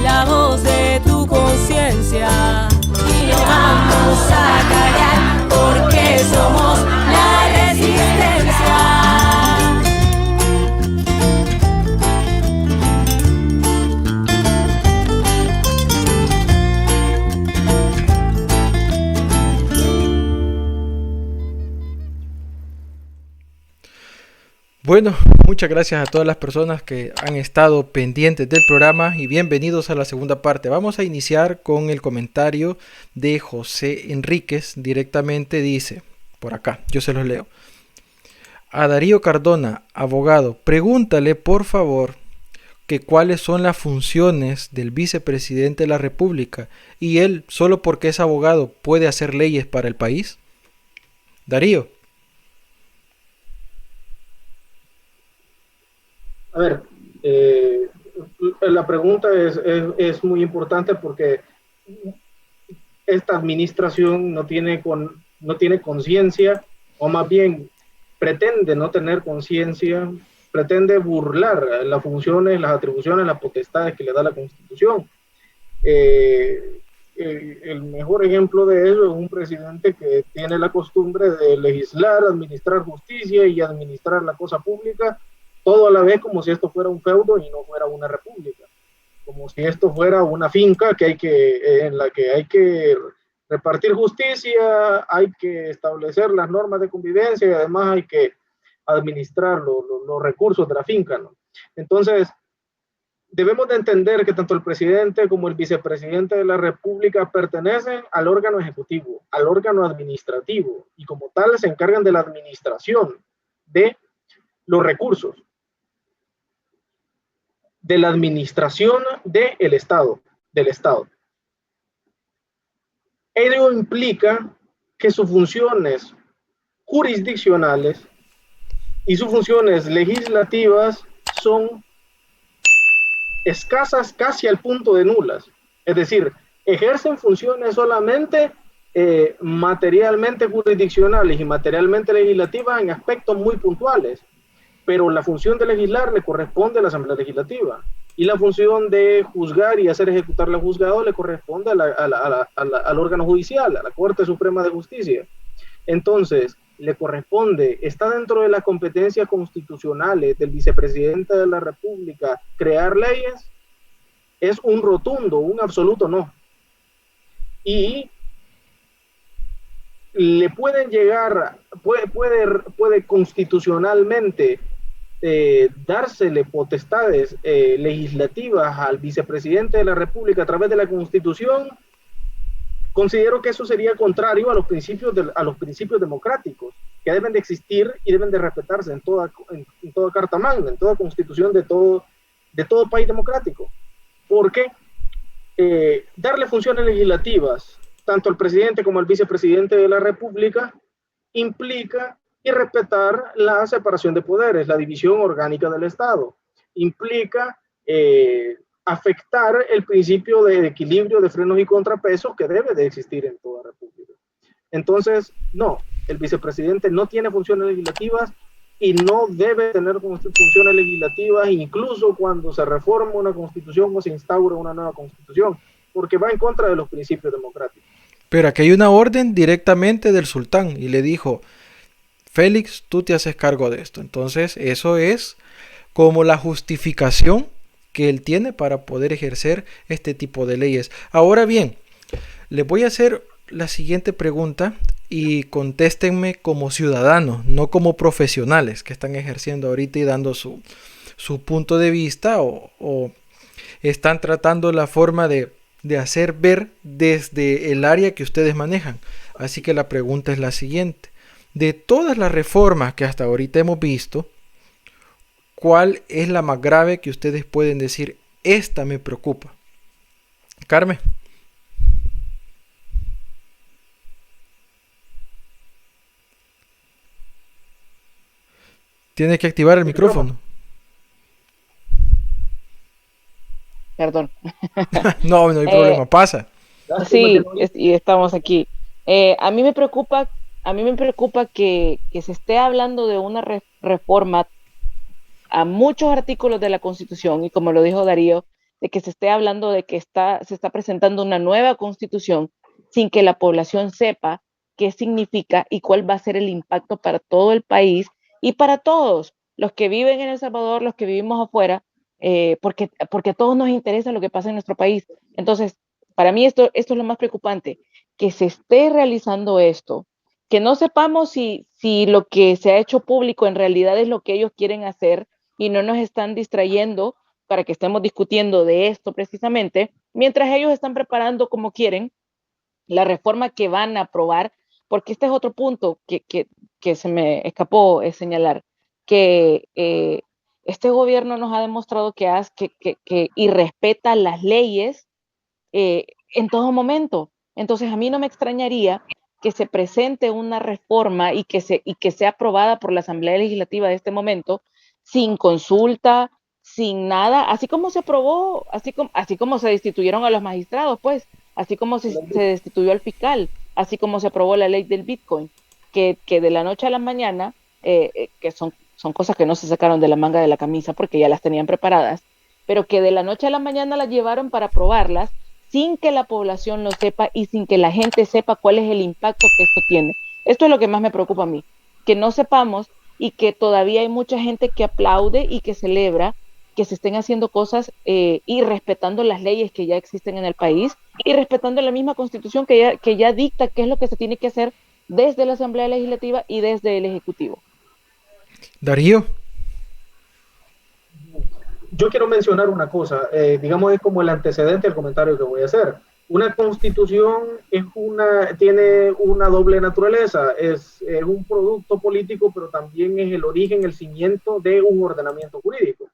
la voz de tu conciencia, y no vamos a callar porque somos la resistencia. Bueno, muchas gracias a todas las personas que han estado pendientes del programa y bienvenidos a la segunda parte. Vamos a iniciar con el comentario de José Enríquez. Directamente dice, por acá, yo se los leo. A Darío Cardona, abogado, pregúntale por favor que cuáles son las funciones del vicepresidente de la República y él, solo porque es abogado, puede hacer leyes para el país. Darío. A ver, la pregunta es muy importante porque esta administración no tiene conciencia, o más bien pretende no tener conciencia, pretende burlar las funciones, las atribuciones, las potestades que le da la Constitución. El mejor ejemplo de eso es un presidente que tiene la costumbre de legislar, administrar justicia y administrar la cosa pública, todo a la vez como si esto fuera un feudo y no fuera una república, como si esto fuera una finca en la que hay que repartir justicia, hay que establecer las normas de convivencia y además hay que administrar los recursos de la finca, ¿no? Entonces, debemos de entender que tanto el presidente como el vicepresidente de la República pertenecen al órgano ejecutivo, al órgano administrativo, y como tal se encargan de la administración de los recursos, de la administración del Estado. Ello implica que sus funciones jurisdiccionales y sus funciones legislativas son escasas, casi al punto de nulas. Es decir, ejercen funciones solamente materialmente jurisdiccionales y materialmente legislativas en aspectos muy puntuales, pero la función de legislar le corresponde a la Asamblea Legislativa y la función de juzgar y hacer ejecutar la juzgado le corresponde al órgano judicial, a la Corte Suprema de Justicia. Entonces, le corresponde, está dentro de las competencias constitucionales del vicepresidente de la República crear leyes. Es un rotundo, un absoluto no. Y le pueden llegar, puede constitucionalmente dársele potestades legislativas al vicepresidente de la República a través de la Constitución. Considero que eso sería contrario a los principios democráticos que deben de existir y deben de respetarse en toda Carta Magna, en toda constitución de todo país democrático. Porque darle funciones legislativas tanto al presidente como al vicepresidente de la República implica respetar la separación de poderes, la división orgánica del Estado. Implica afectar el principio de equilibrio de frenos y contrapesos que debe de existir en toda república. Entonces, no, el vicepresidente no tiene funciones legislativas y no debe tener funciones legislativas incluso cuando se reforma una constitución o se instaura una nueva constitución, porque va en contra de los principios democráticos. Pero aquí hay una orden directamente del sultán y le dijo, Félix, tú te haces cargo de esto. Entonces eso es como la justificación que él tiene para poder ejercer este tipo de leyes. Ahora bien, les voy a hacer la siguiente pregunta y contéstenme como ciudadanos, no como profesionales que están ejerciendo ahorita y dando su punto de vista o están tratando la forma de hacer ver desde el área que ustedes manejan. Así que la pregunta es la siguiente. De todas las reformas que hasta ahorita hemos visto, ¿cuál es la más grave que ustedes pueden decir, esta me preocupa? Carmen. Tienes que activar el micrófono. Perdón. No hay problema, pasa. Sí, y estamos aquí. A mí me preocupa que se esté hablando de una reforma a muchos artículos de la Constitución, y como lo dijo Darío, de que se esté hablando de que se está presentando una nueva Constitución sin que la población sepa qué significa y cuál va a ser el impacto para todo el país y para todos, los que viven en El Salvador, los que vivimos afuera, porque a todos nos interesa lo que pasa en nuestro país. Entonces, para mí esto es lo más preocupante, que se esté realizando esto, que no sepamos si lo que se ha hecho público en realidad es lo que ellos quieren hacer y no nos están distrayendo para que estemos discutiendo de esto precisamente, mientras ellos están preparando como quieren la reforma que van a aprobar, porque este es otro punto que se me escapó señalar, que este gobierno nos ha demostrado que irrespeta las leyes en todo momento. Entonces a mí no me extrañaría que se presente una reforma y que sea aprobada por la Asamblea Legislativa de este momento sin consulta, sin nada, así como se aprobó, así como se destituyeron a los magistrados, pues, así como se destituyó al fiscal, así como se aprobó la ley del Bitcoin, que de la noche a la mañana, que son cosas que no se sacaron de la manga de la camisa porque ya las tenían preparadas, pero que de la noche a la mañana las llevaron para aprobarlas sin que la población lo sepa y sin que la gente sepa cuál es el impacto que esto tiene. Esto es lo que más me preocupa a mí, que no sepamos y que todavía hay mucha gente que aplaude y que celebra que se estén haciendo cosas y respetando las leyes que ya existen en el país y respetando la misma Constitución que ya dicta qué es lo que se tiene que hacer desde la Asamblea Legislativa y desde el Ejecutivo. Darío. Yo quiero mencionar una cosa, digamos es como el antecedente del comentario que voy a hacer. Una constitución tiene una doble naturaleza, es un producto político, pero también es el origen, el cimiento de un ordenamiento jurídico.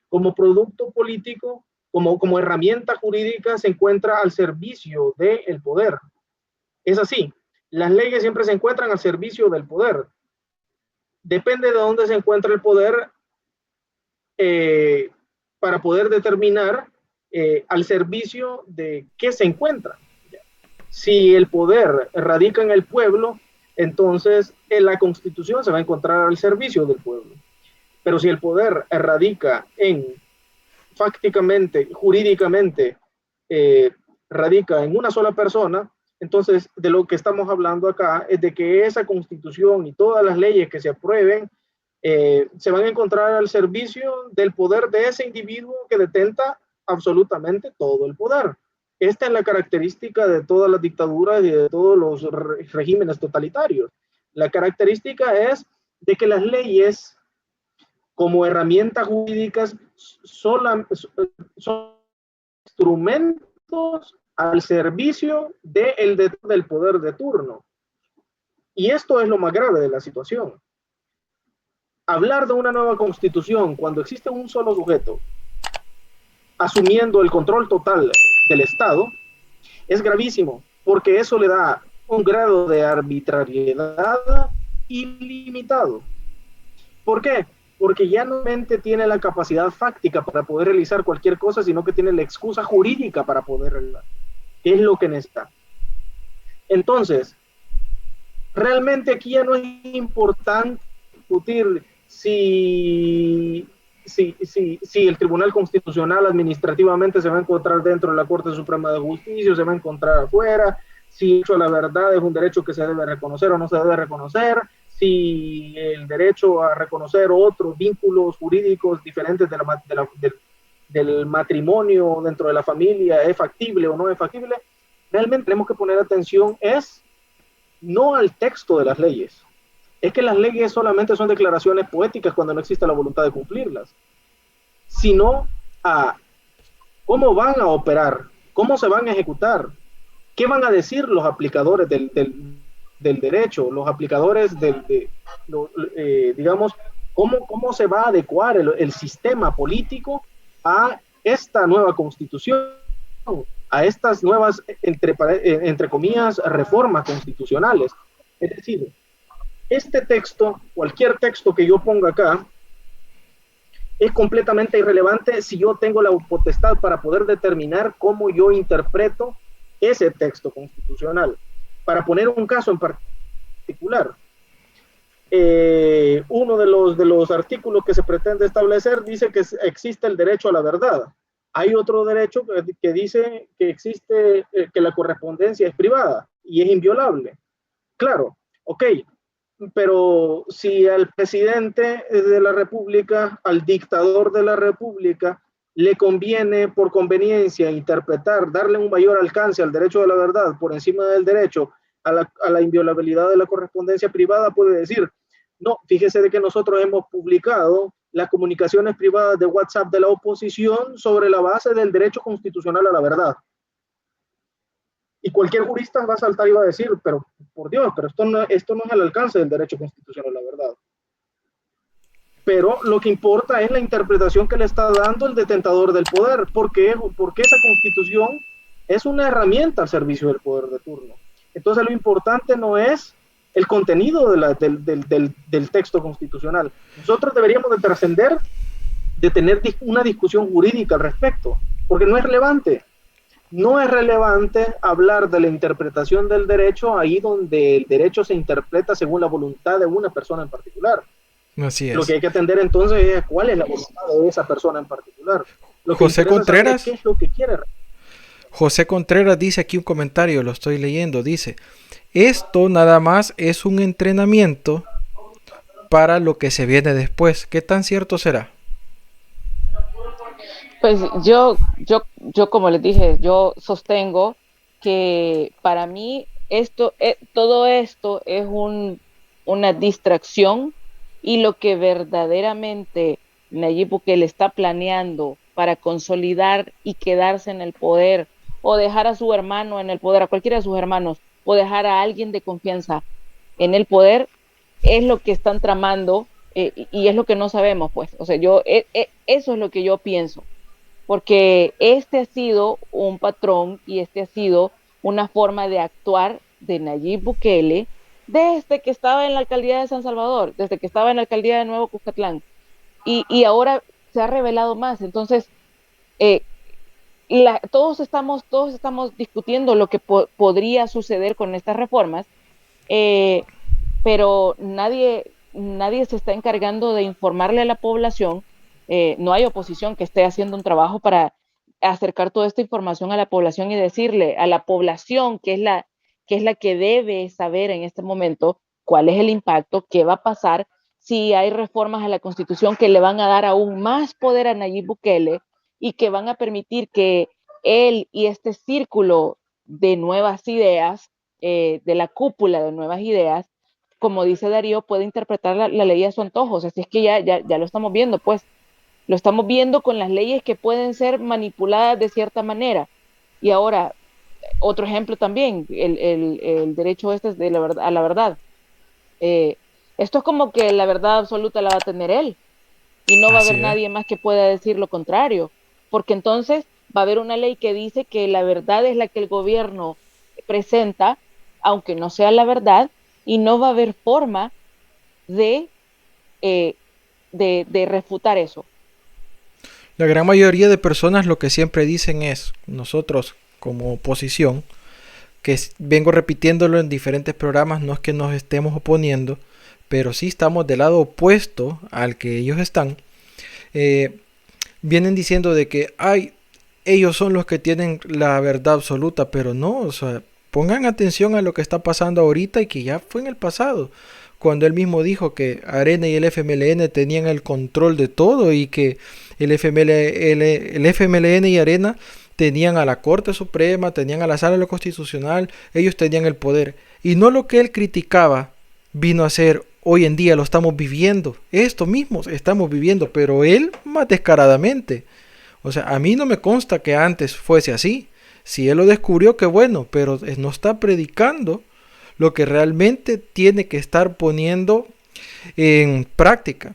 Como producto político, como herramienta jurídica, se encuentra al servicio del poder. Es así, las leyes siempre se encuentran al servicio del poder. Depende de dónde se encuentra el poder, para poder determinar al servicio de qué se encuentra. Si el poder radica en el pueblo, entonces la Constitución se va a encontrar al servicio del pueblo. Pero si el poder radica fácticamente, jurídicamente, radica en una sola persona, entonces de lo que estamos hablando acá es de que esa Constitución y todas las leyes que se aprueben se van a encontrar al servicio del poder de ese individuo que detenta absolutamente todo el poder. Esta es la característica de todas las dictaduras y de todos los regímenes totalitarios. La característica es de que las leyes como herramientas jurídicas son instrumentos al servicio del poder de turno. Y esto es lo más grave de la situación. Hablar de una nueva constitución cuando existe un solo sujeto asumiendo el control total del Estado es gravísimo, porque eso le da un grado de arbitrariedad ilimitado. ¿Por qué? Porque ya no solamente tiene la capacidad fáctica para poder realizar cualquier cosa, sino que tiene la excusa jurídica para poder realizar, que es lo que necesita. Entonces, realmente aquí ya no es importante discutir si el Tribunal Constitucional administrativamente se va a encontrar dentro de la Corte Suprema de Justicia, o se va a encontrar afuera, si el derecho a la verdad es un derecho que se debe reconocer o no se debe reconocer, si el derecho a reconocer otros vínculos jurídicos diferentes del matrimonio dentro de la familia es factible o no es factible. Realmente tenemos que poner atención no al texto de las leyes. Es que las leyes solamente son declaraciones poéticas cuando no existe la voluntad de cumplirlas, sino a cómo van a operar, cómo se van a ejecutar, qué van a decir los aplicadores del derecho, los aplicadores digamos, cómo se va a adecuar el sistema político a esta nueva constitución, a estas nuevas, entre comillas, reformas constitucionales. Es decir, este texto, cualquier texto que yo ponga acá, es completamente irrelevante si yo tengo la potestad para poder determinar cómo yo interpreto ese texto constitucional. Para poner un caso en particular, uno de los artículos que se pretende establecer dice que existe el derecho a la verdad. Hay otro derecho que dice que existe, que la correspondencia es privada y es inviolable. Claro, ok, pero si al presidente de la República, al dictador de la República, le conviene por conveniencia interpretar, darle un mayor alcance al derecho de la verdad por encima del derecho a la inviolabilidad de la correspondencia privada, puede decir, no, fíjese de que nosotros hemos publicado las comunicaciones privadas de WhatsApp de la oposición sobre la base del derecho constitucional a la verdad. Y cualquier jurista va a saltar y va a decir, pero por Dios, pero esto no es al alcance del derecho constitucional a la verdad. Pero lo que importa es la interpretación que le está dando el detentador del poder, porque esa constitución es una herramienta al servicio del poder de turno. Entonces lo importante no es el contenido del texto constitucional. Nosotros deberíamos de trascender de tener una discusión jurídica al respecto, porque no es relevante. No es relevante hablar de la interpretación del derecho ahí donde el derecho se interpreta según la voluntad de una persona en particular. Así es. Lo que hay que atender entonces es cuál es la voluntad de esa persona en particular. José Contreras, ¿qué es lo que quiere? José Contreras dice aquí un comentario, lo estoy leyendo, dice: esto nada más es un entrenamiento para lo que se viene después. ¿Qué tan cierto será? Pues yo como les dije, yo sostengo que para mí todo esto es una distracción, y lo que verdaderamente Nayib Bukele está planeando para consolidar y quedarse en el poder, o dejar a su hermano en el poder, a cualquiera de sus hermanos, o dejar a alguien de confianza en el poder, es lo que están tramando, y es lo que no sabemos, pues. O sea, eso es lo que yo pienso, porque este ha sido un patrón y este ha sido una forma de actuar de Nayib Bukele desde que estaba en la alcaldía de San Salvador, desde que estaba en la alcaldía de Nuevo Cuscatlán, y ahora se ha revelado más. Entonces, todos estamos discutiendo lo que podría suceder con estas reformas, pero nadie se está encargando de informarle a la población. No hay oposición que esté haciendo un trabajo para acercar toda esta información a la población y decirle a la población, que es la que debe saber en este momento cuál es el impacto, qué va a pasar si hay reformas a la Constitución que le van a dar aún más poder a Nayib Bukele y que van a permitir que él y este círculo de nuevas ideas, de la cúpula de nuevas ideas, como dice Darío, puede interpretar la ley a su antojo. Así es que ya lo estamos viendo, pues. Lo estamos viendo con las leyes que pueden ser manipuladas de cierta manera. Y ahora, otro ejemplo también, el derecho de a la verdad. Esto es como que la verdad absoluta la va a tener él, y no va a haber nadie más que pueda decir lo contrario, porque entonces va a haber una ley que dice que la verdad es la que el gobierno presenta, aunque no sea la verdad, y no va a haber forma de refutar eso. La gran mayoría de personas lo que siempre dicen es, nosotros como oposición, que vengo repitiéndolo en diferentes programas, no es que nos estemos oponiendo, pero sí estamos del lado opuesto al que ellos están. Vienen diciendo de que ellos son los que tienen la verdad absoluta, pero no, o sea, pongan atención a lo que está pasando ahorita y que ya fue en el pasado, cuando él mismo dijo que Arena y el FMLN tenían el control de todo y que el FMLN y Arena tenían a la Corte Suprema, tenían a la Sala de lo Constitucional, ellos tenían el poder. Y no lo que él criticaba vino a ser hoy en día, lo estamos viviendo. Esto mismo estamos viviendo, pero él más descaradamente. O sea, a mí no me consta que antes fuese así. Si él lo descubrió, qué bueno, pero no está predicando lo que realmente tiene que estar poniendo en práctica.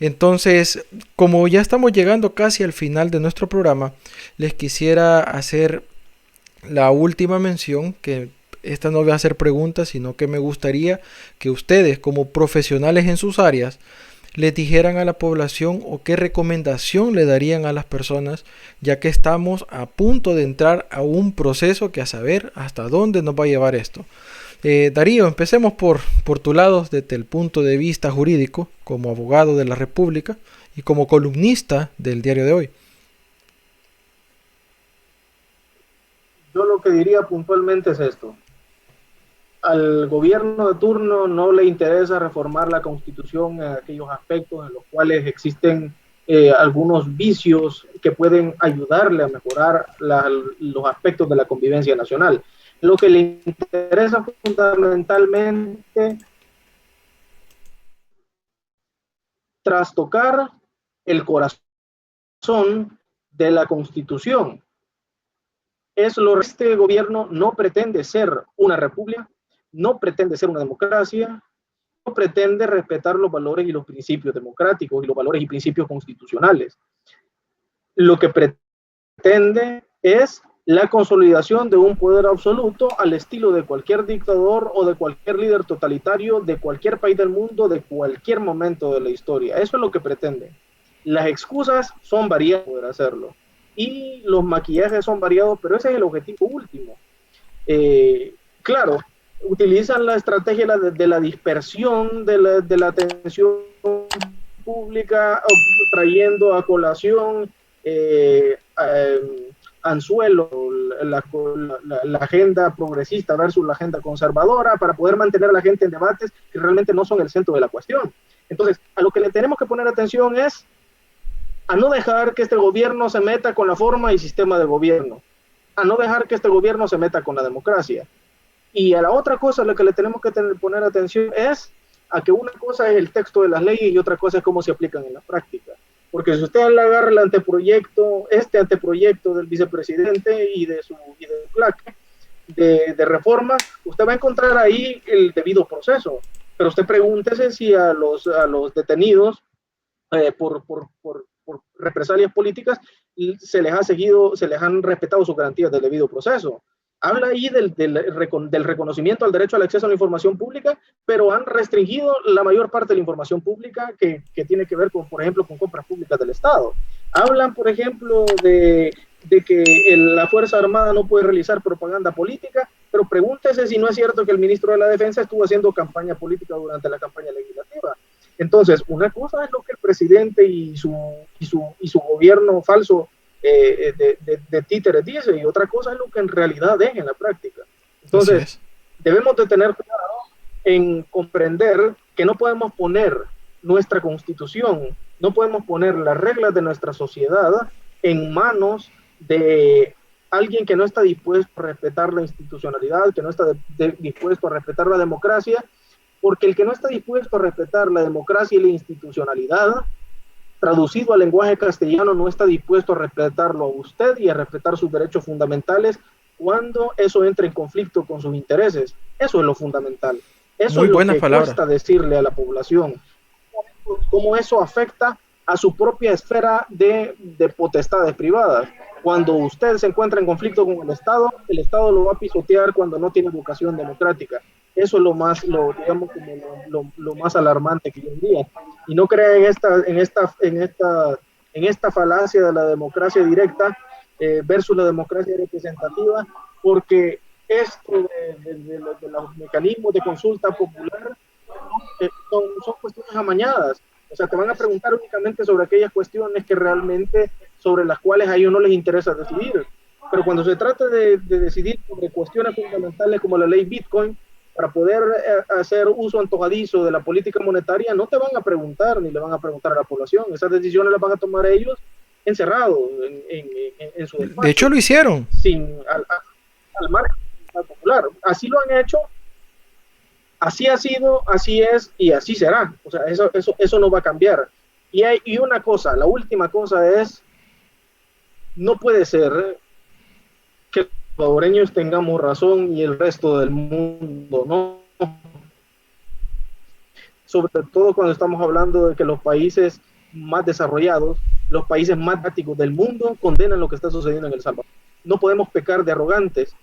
Entonces, como ya estamos llegando casi al final de nuestro programa, les quisiera hacer la última mención, que esta no va a ser pregunta, sino que me gustaría que ustedes, como profesionales en sus áreas, les dijeran a la población o qué recomendación le darían a las personas, ya que estamos a punto de entrar a un proceso que a saber hasta dónde nos va a llevar esto. Darío, empecemos por tu lado, desde el punto de vista jurídico, como abogado de la República y como columnista del diario de hoy. Yo lo que diría puntualmente es esto. Al gobierno de turno no le interesa reformar la Constitución en aquellos aspectos en los cuales existen algunos vicios que pueden ayudarle a mejorar los aspectos de la convivencia nacional. Lo que le interesa fundamentalmente trastocar el corazón de la Constitución. Este gobierno no pretende ser una república, no pretende ser una democracia, no pretende respetar los valores y los principios democráticos y los valores y principios constitucionales. Lo que pretende es la consolidación de un poder absoluto al estilo de cualquier dictador o de cualquier líder totalitario de cualquier país del mundo, de cualquier momento de la historia. Eso es lo que pretende. Las excusas son variadas para poder hacerlo y los maquillajes son variados, pero ese es el objetivo último. Claro, utilizan la estrategia de la dispersión de la atención pública, trayendo a colación anzuelo la agenda progresista versus la agenda conservadora para poder mantener a la gente en debates que realmente no son el centro de la cuestión. Entonces, a lo que le tenemos que poner atención es a no dejar que este gobierno se meta con la forma y sistema de gobierno, a no dejar que este gobierno se meta con la democracia. Y a la otra cosa a la que le tenemos que poner atención es a que una cosa es el texto de las leyes y otra cosa es cómo se aplican en la práctica. Porque si usted le agarra el anteproyecto del vicepresidente y de su plaque de reforma, usted va a encontrar ahí el debido proceso. Pero usted pregúntese si a los detenidos por represalias políticas se les han respetado sus garantías del debido proceso. Habla ahí del reconocimiento al derecho al acceso a la información pública, pero han restringido la mayor parte de la información pública que tiene que ver con, por ejemplo, con compras públicas del Estado. Hablan, por ejemplo, de que la Fuerza Armada no puede realizar propaganda política, pero pregúntese si no es cierto que el ministro de la Defensa estuvo haciendo campaña política durante la campaña legislativa. Entonces, una cosa es lo que el presidente y su gobierno falso de títeres dice, y otra cosa es lo que en realidad es en la práctica. Entonces, debemos de tener cuidado en comprender que no podemos poner nuestra constitución, no podemos poner las reglas de nuestra sociedad en manos de alguien que no está dispuesto a respetar la institucionalidad, que no está dispuesto a respetar la democracia, porque el que no está dispuesto a respetar la democracia y la institucionalidad, traducido al lenguaje castellano, no está dispuesto a respetarlo a usted y a respetar sus derechos fundamentales cuando eso entra en conflicto con sus intereses. Eso es lo fundamental. Eso es lo que cuesta decirle a la población. Cómo eso afecta a su propia esfera de potestades privadas. Cuando usted se encuentra en conflicto con el Estado lo va a pisotear cuando no tiene vocación democrática. Eso es lo más alarmante que hoy en día. Y no crea en esta falacia de la democracia directa versus la democracia representativa, porque esto de los mecanismos de consulta popular no son cuestiones amañadas. O sea, te van a preguntar únicamente sobre aquellas cuestiones que realmente, sobre las cuales a ellos no les interesa decidir. Pero cuando se trata de decidir sobre cuestiones fundamentales como la ley Bitcoin, para poder hacer uso antojadizo de la política monetaria, no te van a preguntar ni le van a preguntar a la población. Esas decisiones las van a tomar ellos encerrados en su despacho. De hecho, lo hicieron. Al margen popular. Así lo han hecho, así ha sido, así es y así será. O sea, eso no va a cambiar. Y una cosa, la última cosa es, no puede ser que los salvadoreños tengamos razón y el resto del mundo no. Sobre todo cuando estamos hablando de que los países más desarrollados, los países más democráticos del mundo condenan lo que está sucediendo en El Salvador. No podemos pecar de arrogantes.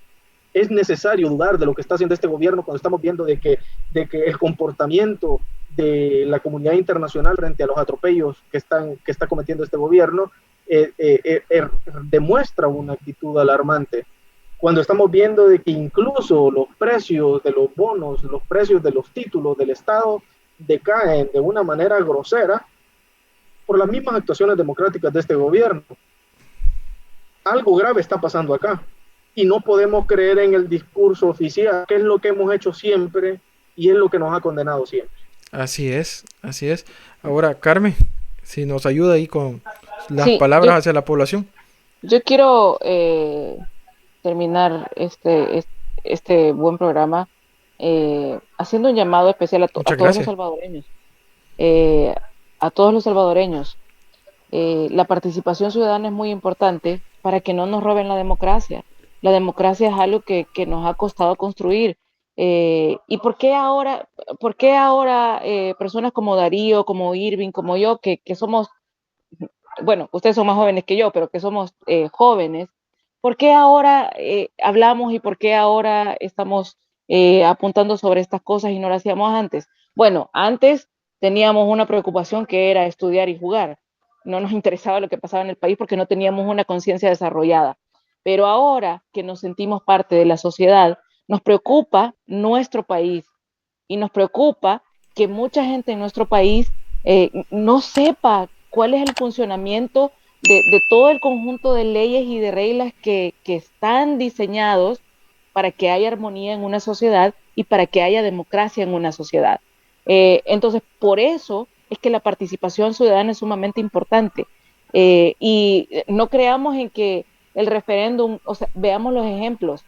Es necesario dudar de lo que está haciendo este gobierno cuando estamos viendo de que el comportamiento de la comunidad internacional frente a los atropellos que está cometiendo este gobierno demuestra una actitud alarmante. Cuando estamos viendo de que incluso los precios de los bonos, los precios de los títulos del Estado decaen de una manera grosera por las mismas actuaciones democráticas de este gobierno. Algo grave está pasando acá y no podemos creer en el discurso oficial, que es lo que hemos hecho siempre y es lo que nos ha condenado siempre. Así es, así es. Ahora, Carmen, si nos ayuda ahí con las palabras hacia la población. Yo quiero terminar este buen programa haciendo un llamado especial a todos los salvadoreños. A todos los salvadoreños. La participación ciudadana es muy importante para que no nos roben la democracia. La democracia es algo que nos ha costado construir. ¿Y por qué ahora personas como Darío, como Irving, como yo, que somos, bueno, ustedes son más jóvenes que yo, pero que somos jóvenes, ¿por qué ahora hablamos y por qué ahora estamos apuntando sobre estas cosas y no lo hacíamos antes? Bueno, antes teníamos una preocupación que era estudiar y jugar. No nos interesaba lo que pasaba en el país porque no teníamos una conciencia desarrollada. Pero ahora que nos sentimos parte de la sociedad, nos preocupa nuestro país y nos preocupa que mucha gente en nuestro país no sepa cuál es el funcionamiento de todo el conjunto de leyes y de reglas que están diseñados para que haya armonía en una sociedad y para que haya democracia en una sociedad. Entonces, por eso es que la participación ciudadana es sumamente importante. Y no creamos en que el referéndum, o sea, veamos los ejemplos.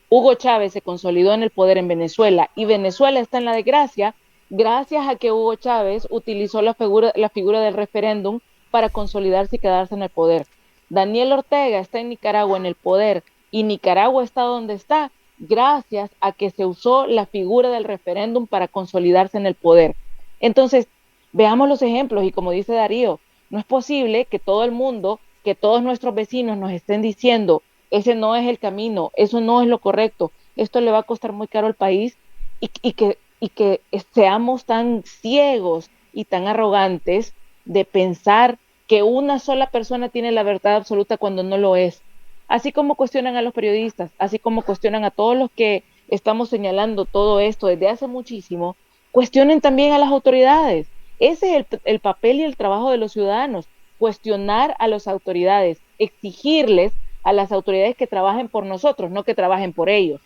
Hugo Chávez se consolidó en el poder en Venezuela y Venezuela está en la desgracia gracias a que Hugo Chávez utilizó la figura del referéndum para consolidarse y quedarse en el poder. Daniel Ortega está en Nicaragua en el poder y Nicaragua está donde está gracias a que se usó la figura del referéndum para consolidarse en el poder. Entonces, veamos los ejemplos y como dice Darío, no es posible que todo el mundo, que todos nuestros vecinos nos estén diciendo ese no es el camino, eso no es lo correcto, esto le va a costar muy caro al país y que seamos tan ciegos y tan arrogantes de pensar que una sola persona tiene la verdad absoluta cuando no lo es. Así como cuestionan a los periodistas, así como cuestionan a todos los que estamos señalando todo esto desde hace muchísimo, cuestionen también a las autoridades. Ese es el papel y el trabajo de los ciudadanos, cuestionar a las autoridades, exigirles a las autoridades que trabajen por nosotros, no que trabajen por ellos.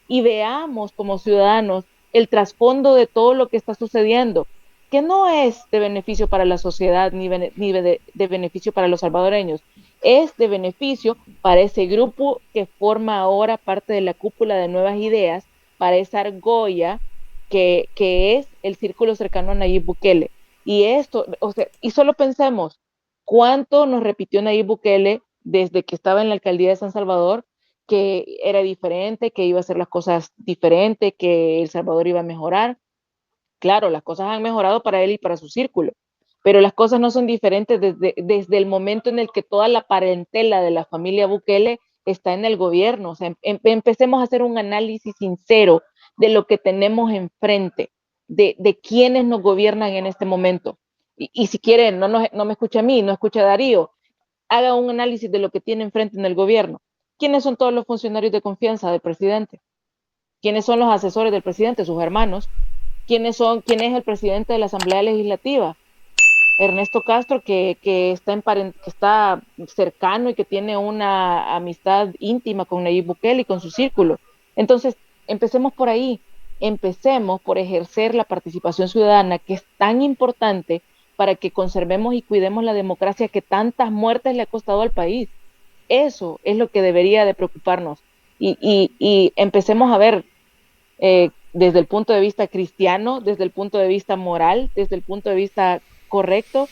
Y veamos como ciudadanos el trasfondo de todo lo que está sucediendo, que no es de beneficio para la sociedad ni de beneficio para los salvadoreños, es de beneficio para ese grupo que forma ahora parte de la cúpula de Nuevas Ideas, para esa argolla que es el círculo cercano a Nayib Bukele. Y esto, o sea, y solo pensemos, ¿cuánto nos repitió Nayib Bukele desde que estaba en la alcaldía de San Salvador, que era diferente, que iba a hacer las cosas diferente, que El Salvador iba a mejorar? Claro, las cosas han mejorado para él y para su círculo, pero las cosas no son diferentes desde el momento en el que toda la parentela de la familia Bukele está en el gobierno. O sea, empecemos a hacer un análisis sincero de lo que tenemos enfrente, de quiénes nos gobiernan en este momento. Y si quieren, no me escucha a mí, no escucha a Darío, haga un análisis de lo que tiene enfrente en el gobierno. ¿Quiénes son todos los funcionarios de confianza del presidente? ¿Quiénes son los asesores del presidente? Sus hermanos. quién es el presidente de la Asamblea Legislativa. Ernesto Castro, que está cercano y que tiene una amistad íntima con Nayib Bukele y con su círculo. Entonces, empecemos por ahí, empecemos por ejercer la participación ciudadana, que es tan importante para que conservemos y cuidemos la democracia que tantas muertes le ha costado al país. Eso es lo que debería de preocuparnos. Y empecemos a ver desde el punto de vista cristiano, desde el punto de vista moral, desde el punto de vista correcto,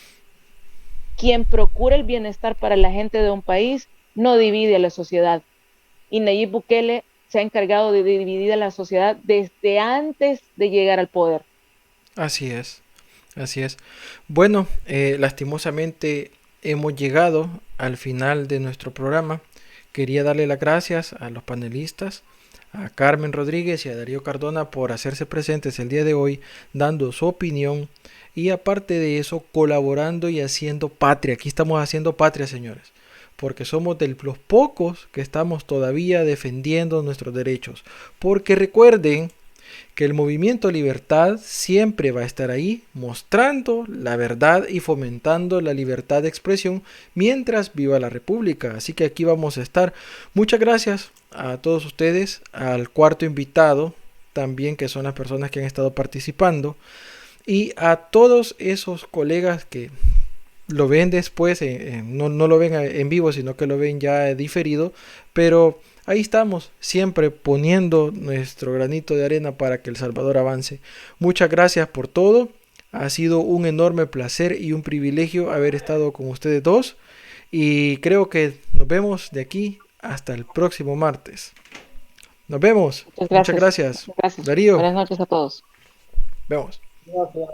quien procura el bienestar para la gente de un país no divide a la sociedad. Y Nayib Bukele se ha encargado de dividir a la sociedad desde antes de llegar al poder. Así es. Bueno, lastimosamente hemos llegado al final de nuestro programa. Quería darle las gracias a los panelistas, a Carmen Rodríguez y a Darío Cardona por hacerse presentes el día de hoy, dando su opinión y aparte de eso colaborando y haciendo patria. Aquí estamos haciendo patria, señores, porque somos de los pocos que estamos todavía defendiendo nuestros derechos, porque recuerden que el movimiento Libertad siempre va a estar ahí mostrando la verdad y fomentando la libertad de expresión mientras viva la República. Así que aquí vamos a estar. Muchas gracias a todos ustedes, al cuarto invitado también, que son las personas que han estado participando, y a todos esos colegas que lo ven después, no lo ven en vivo, sino que lo ven ya diferido, pero ahí estamos, siempre poniendo nuestro granito de arena para que El Salvador avance. Muchas gracias por todo. Ha sido un enorme placer y un privilegio haber estado con ustedes dos. Y creo que nos vemos de aquí hasta el próximo martes. Nos vemos. Muchas gracias. Muchas gracias. Darío. Buenas noches a todos. Vemos. Gracias.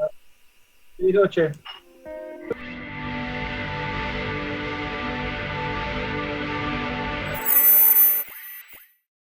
Feliz noche.